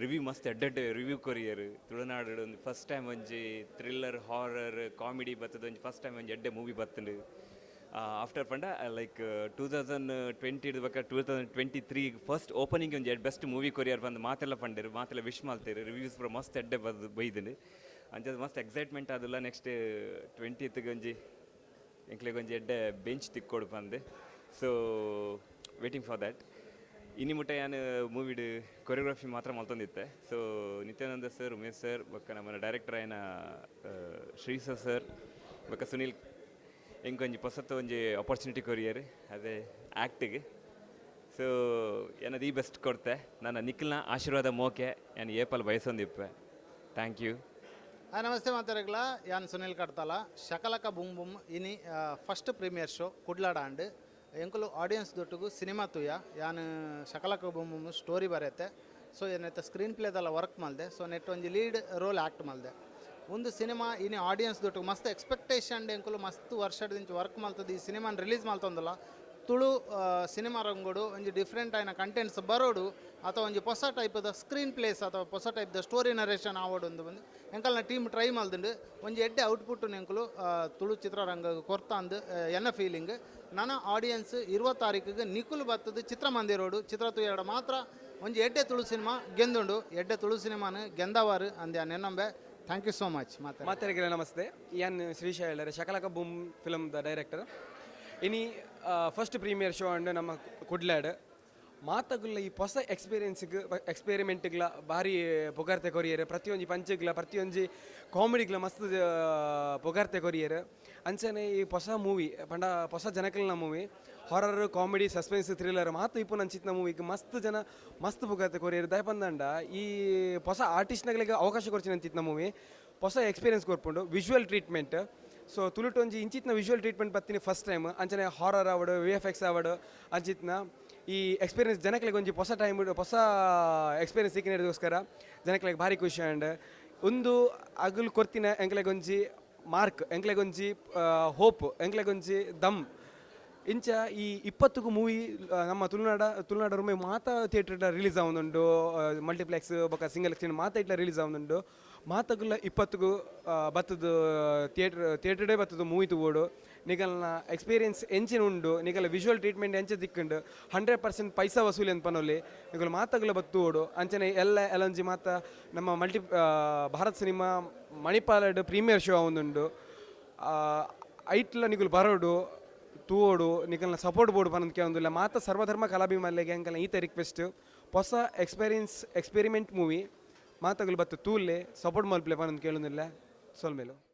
S1: ರಿವ್ಯೂ ಮಸ್ತ್ ಎಡ್ಡೆಡ್ಡೆ ರಿವ್ಯೂ ಕೊರಿಯರು ತುಳುನಾಡು ಒಂದು ಫಸ್ಟ್ ಟೈಮ್ ಒಂಜಿ ಥ್ರಿಲ್ಲರ್ ಹಾರರ್ ಕಾಮಿಡಿ ಬರ್ತದೆ ಒಂಜಿ ಫಸ್ಟ್ ಟೈಮ್ ಒಂಜಿ ಎಡ್ಡೆ ಮೂವಿ ಬರ್ತಂಡು ಆಫ್ಟರ್ ಪಂಡ ಲೈಕ್ 2020 ಬಕ್ಕ 2023 ಫಸ್ಟ್ ಓಪನಿಂಗ್ ಒಂಜಿ ಬೆಸ್ಟ್ ಮೂವಿ ಕೊರಿಯರ್ ಬಂದು ಮಾತೆಲ್ಲ ಪಂಡರು ಮಾತೆಲ್ಲ ವಿಶ್ ಮಾಲ್ತೇರು ರಿವ್ಯೂಸ್ ಪೂರ ಮಸ್ತ್ ಎಡ್ಡೆ ಬೈದನು ಅಂಚ ಮಸ್ತ್ ಎಕ್ಸೈಟ್ಮೆಂಟ್ ಆದಿಲ್ಲ ನೆಕ್ಸ್ಟ್ 20th ಒಂಜಿ ಎಂಕ್ಲೆಗೆ ಒಂಜಿ ಎಡ್ಡೆ ಬೆಂಚ್ ತಿಕ್ಕೊಡು ಬಂದು ಸೊ ವೇಟಿಂಗ್ ಫಾರ್ ದ್ಯಾಟ್ ಇನ್ನು ಮುಟ್ಟ ನಾನು ಮೂವಿಡ್ ಕೊರಿಯೋಗ್ರಫಿ ಮಾತ್ರ ಮಲ್ತೊಂದಿತ್ತೆ so Nityananda sir Umesh sir ಬೊಕ್ಕ ನಮ್ಮ ಡೈರೆಕ್ಟರ್ ಆಯ್ನ ಶ್ರೀಸರ್ ಸರ್ ಬೊಕ್ಕ ಸುನೀಲ್ ಎಂಕೊಂಜಿ ಹೊಸತ್ತು ಒಂಜಿ ಆಪರ್ಚುನಿಟಿ ಕೊರಿಯರ್ ಅದೇ ಆ್ಯಕ್ಟಿಗೆ ಸೊ ಏನದು ಈ ಬೆಸ್ಟ್ ಕೊಡ್ತೆ ನನ್ನ ನಿಖಿಲ್ನ ಆಶೀರ್ವಾದ ಮೋಕೆ ನಾನು ಏಪಲ್ ಬಯಸೊಂದಿಪ್ಪೆ ಥ್ಯಾಂಕ್ ಯು.
S2: ನಮಸ್ತೆ ಮಾತಾಡಗ್ಲ ಯಾನ್ ಸುನೀಲ್ ಕಡ್ತಾಲ ಶಕಲಕ ಬೂಮ್ ಬೂಮ್ ಇನಿ ಫಸ್ಟ್ ಪ್ರೀಮಿಯರ್ ಶೋ ಕುಡ್ಲಾಡ ಅಂಡ್ ಎಂಕುಲು ಆಡಿಯನ್ಸ್ ದೊಟ್ಟಿಗೂ ಸಿನಿಮಾ ತುಯ್ಯ ಯಾನ್ ಶಕಲಕ ಬೂಮ್ ಬೂಮ್ ಸ್ಟೋರಿ ಬರೆಯುತ್ತೆ ಸೊ ಏನೈತೆ ಸ್ಕ್ರೀನ್ ಪ್ಲೇದೆಲ್ಲ ವರ್ಕ್ ಮಲ್ದೆ ಸೊ ನೆಟ್ ಒಂಜಿ ಲೀಡ್ ರೋಲ್ ಆ್ಯಕ್ಟ್ ಮಲ್ದೆ ಒಂದು ಸಿನಿಮಾ ಇನಿ ಆಡಿಯನ್ಸ್ ದೊಟ್ಟಿಗೆ ಮಸ್ತ್ ಎಕ್ಸ್ಪೆಕ್ಟೇಷನ್ ಎಂಕುಲು ಮಸ್ತ್ ವರ್ಷದಿಂದ ವರ್ಕ್ ಮಲ್ತದ್ದು ಈ ಸಿನಿಮಾನ ರಿಲೀಸ್ ಮಲ್ತೊಂದಲ್ಲ ತುಳು ಸಿನಿಮಾ ರಂಗೋಡು ಒಂಜಿ ಡಿಫ್ರೆಂಟ್ ಆಯ್ನ ಕಂಟೆಂಟ್ಸ್ ಬರೋಡು ಅಥವಾ ಒಂಜಿ ಹೊಸ ಟೈಪ್ದ ಸ್ಕ್ರೀನ್ ಪ್ಲೇಸ್ ಅಥವಾ ಹೊಸ ಟೈಪ್ದ ಸ್ಟೋರಿ ನರೇಷನ್ ಆವೋಡು ಒಂದು ಬಂದು ಎಂಕಲ್ನ ಟೀಮ್ ಟ್ರೈ ಮಲ್ದುಂಡು ಒಂಜಿ ಎಡ್ಡೆ ಔಟ್ಪುಟ್ ಎಂಕುಲು ತುಳು ಚಿತ್ರರಂಗ ಕೊರ್ತಾಂದು ಎನ್ನ ಫೀಲಿಂಗ್ ನನ್ನ ಆಡಿಯನ್ಸ್ 20 ತಾರೀಕಿಗೆ ನಿಖುಲ್ ಬತ್ತದು ಚಿತ್ರಮಂದಿರೋಡು ಚಿತ್ರತುಯ್ಯಾಡ ಮಾತ್ರ ಒಂಜಿ ಎಡ್ಡೆ ತುಳು ಸಿನಿಮಾ ಗೆಂದುಂಡು ಎಡ್ಡೆ ತುಳು ಸಿನಿಮಾನು ಗೆಂದವಾರು ಅಂದ್ಯಾ ನೆನಂಬೆ. Thank you so much.
S3: ಮಾತಾಡಿದ್ರೆ ನಮಸ್ತೆ ಯಾನ್ ಶ್ರೀಶೈಲರ ಶಕಲಕ ಬೂಮ್ ಫಿಲಮ್ ದ ಡೈರೆಕ್ಟರ್ ಇನಿ ಫಸ್ಟ್ ಪ್ರೀಮಿಯರ್ ಶೋ ಅಂಡ್ ನಮ್ಮ ಕುಡ್ಲಾಡ್ ಮಾತಗುಲ್ಲ ಈ ಹೊಸ ಎಕ್ಸ್ಪೆರಿಮೆಂಟ್ಗ್ಲ ಭಾರಿ ಪೊಗಾರ್ತೆ ಕೊರಿಯರ್ ಪ್ರತಿಯೊಂದು ಪಂಚಗ್ಲ ಪ್ರತಿಯೊಂದು ಕಾಮಿಡಿಗ್ಲ ಮಸ್ತ್ ಪೊಗಾರ್ತೆ ಕೊರಿಯರ್ ಅಂಚನೆ ಈ ಹೊಸ ಮೂವಿ ಪಂಡ ಹೊಸ ಜನಕಲ್ನ movie horror comedy suspense thriller ಮಾತು ಇಪ್ಪು ನಂಚಿತ್ನ ಮೂವಿಗೆ ಮಸ್ತ್ ಜನ ಮಸ್ತ್ ಪೊಗಾರ್ತೆ ಕೊರಿಯರ್ ದಯ ಪಂದಂಡ ಈ ಹೊಸ ಆರ್ಟಿಸ್ಟ್ನಗಳಿಗೆ ಅವಕಾಶ ಕೊಡ್ತೀನಿ ಅಂತಿತ್ತು ಮೂವಿ ಹೊಸ ಎಕ್ಸ್ಪೀರಿಯನ್ಸ್ ಕೊರ್ಪುಂಡು ವಿಜುವಲ್ ಟ್ರೀಟ್ಮೆಂಟ್ ಸೊ ತುಳುಟು ಒಂಜಿ ಇಂಚಿತ್ನ ವಿಜುವಲ್ ಟ್ರೀಟ್ಮೆಂಟ್ ಬತ್ತೀನಿ ಫಸ್ಟ್ ಟೈಮ್ ಅಂಚನೆ ಹಾರರ್ ಆವಡು VFX ಆವಡು ಅಂಚಿತ್ನ ಈ ಎಕ್ಸ್ಪೀರಿಯನ್ಸ್ ಜನಕ್ಲೆಗೆ ಒಂಜಿ ಹೊಸ ಟೈಮ್ ಹೊಸ ಎಕ್ಸ್ಪೀರಿಯನ್ಸ್ ಸಿಕ್ಕಿನಗೋಸ್ಕರ ಜನಕ್ಲೆಗೆ ಭಾರಿ ಖುಷಿ ಆ್ಯಂಡ್ ಒಂದು ಅಗಲು ಕೊರ್ತಿನ ಎಂಕ್ಲೆಗೊಂಜಿ ಮಾರ್ಕ್ ಎಂಕ್ಲೆಗೊಂಜಿ ಹೋಪ್ ಎಂಕ್ಲೆಗೊಂಜಿ ದಮ್ ಇಂಚ ಈ 20 ಮೂವಿ ನಮ್ಮ ತುಳುನಾಡ ರೂಮೆ ಮಾತ ಥಿಯೇಟರ್ ರಿಲೀಸ್ ಆವೊಂದುಂಡು ಮಲ್ಟಿಪ್ಲೆಕ್ಸ್ ಬೊಕ್ಕ ಸಿಂಗಲ್ ಸ್ಕ್ರೀನ್ ಮಾತ ಇಟ್ಲ ರಿಲೀಸ್ ಆವೊಂದುಂಡು ಮಾತಗುಲ್ಲ 20 ಬತ್ತದು ಥಿಯೇಟರ್ಡೇ ಬತ್ತದು ಮೂವಿ ತಗೋಡು ನಿಗಲ್ನ ಎಕ್ಸ್ಪೀರಿಯನ್ಸ್ ಎಂಚಿನ ಉಂಡು ನಿಗಲ ವಿಜುವಲ್ ಟ್ರೀಟ್ಮೆಂಟ್ ಎಂಚ ದಿಕ್ಕುಂಡು 100% ಪೈಸಾ ವಸೂಲಿ ಅಂತ ಪನೊಲಿ ನಿಗಲು ಮಾತಗುಲ್ಲ ಬತ್ತೋಡು ಅಂಚನೆ ಎಲ್ಲೊಂಜಿ ಮಾತ ನಮ್ಮ ಭಾರತ್ ಸಿನಿಮಾ ಮಣಿಪಾಲಡ್ ಪ್ರೀಮಿಯರ್ ಶೋ ಆವೊಂದುಂಡು ಐಟ್ಲ ನಿಗುಲು ಬರೋಡು ತೂವೋಡು ನಿಕಲ್ನ ಸಪೋರ್ಟ್ ಬೋರ್ಡ್ ಪನ್ನೊಂದು ಕೇಳೊಂದಿಲ್ಲ ಮಾತ ಸರ್ವಧರ್ಮ ಕಲಾಭಿಮಾನಿಗೆ ಅಂಕಲ್ನ ಈತ ರಿಕ್ವೆಸ್ಟ್ ಹೊಸ ಎಕ್ಸ್ಪೆರಿಮೆಂಟ್ ಮೂವಿ ಮಾತಗಳು ಬತ್ತು ತೂಲ್ಲೆ ಸಪೋರ್ಟ್ ಮಲ್ಪ್ಲೆ ಪನ್ನೊಂದು ಕೇಳೊಂದಿಲ್ಲ ಸೊಲ್ಮೇಲು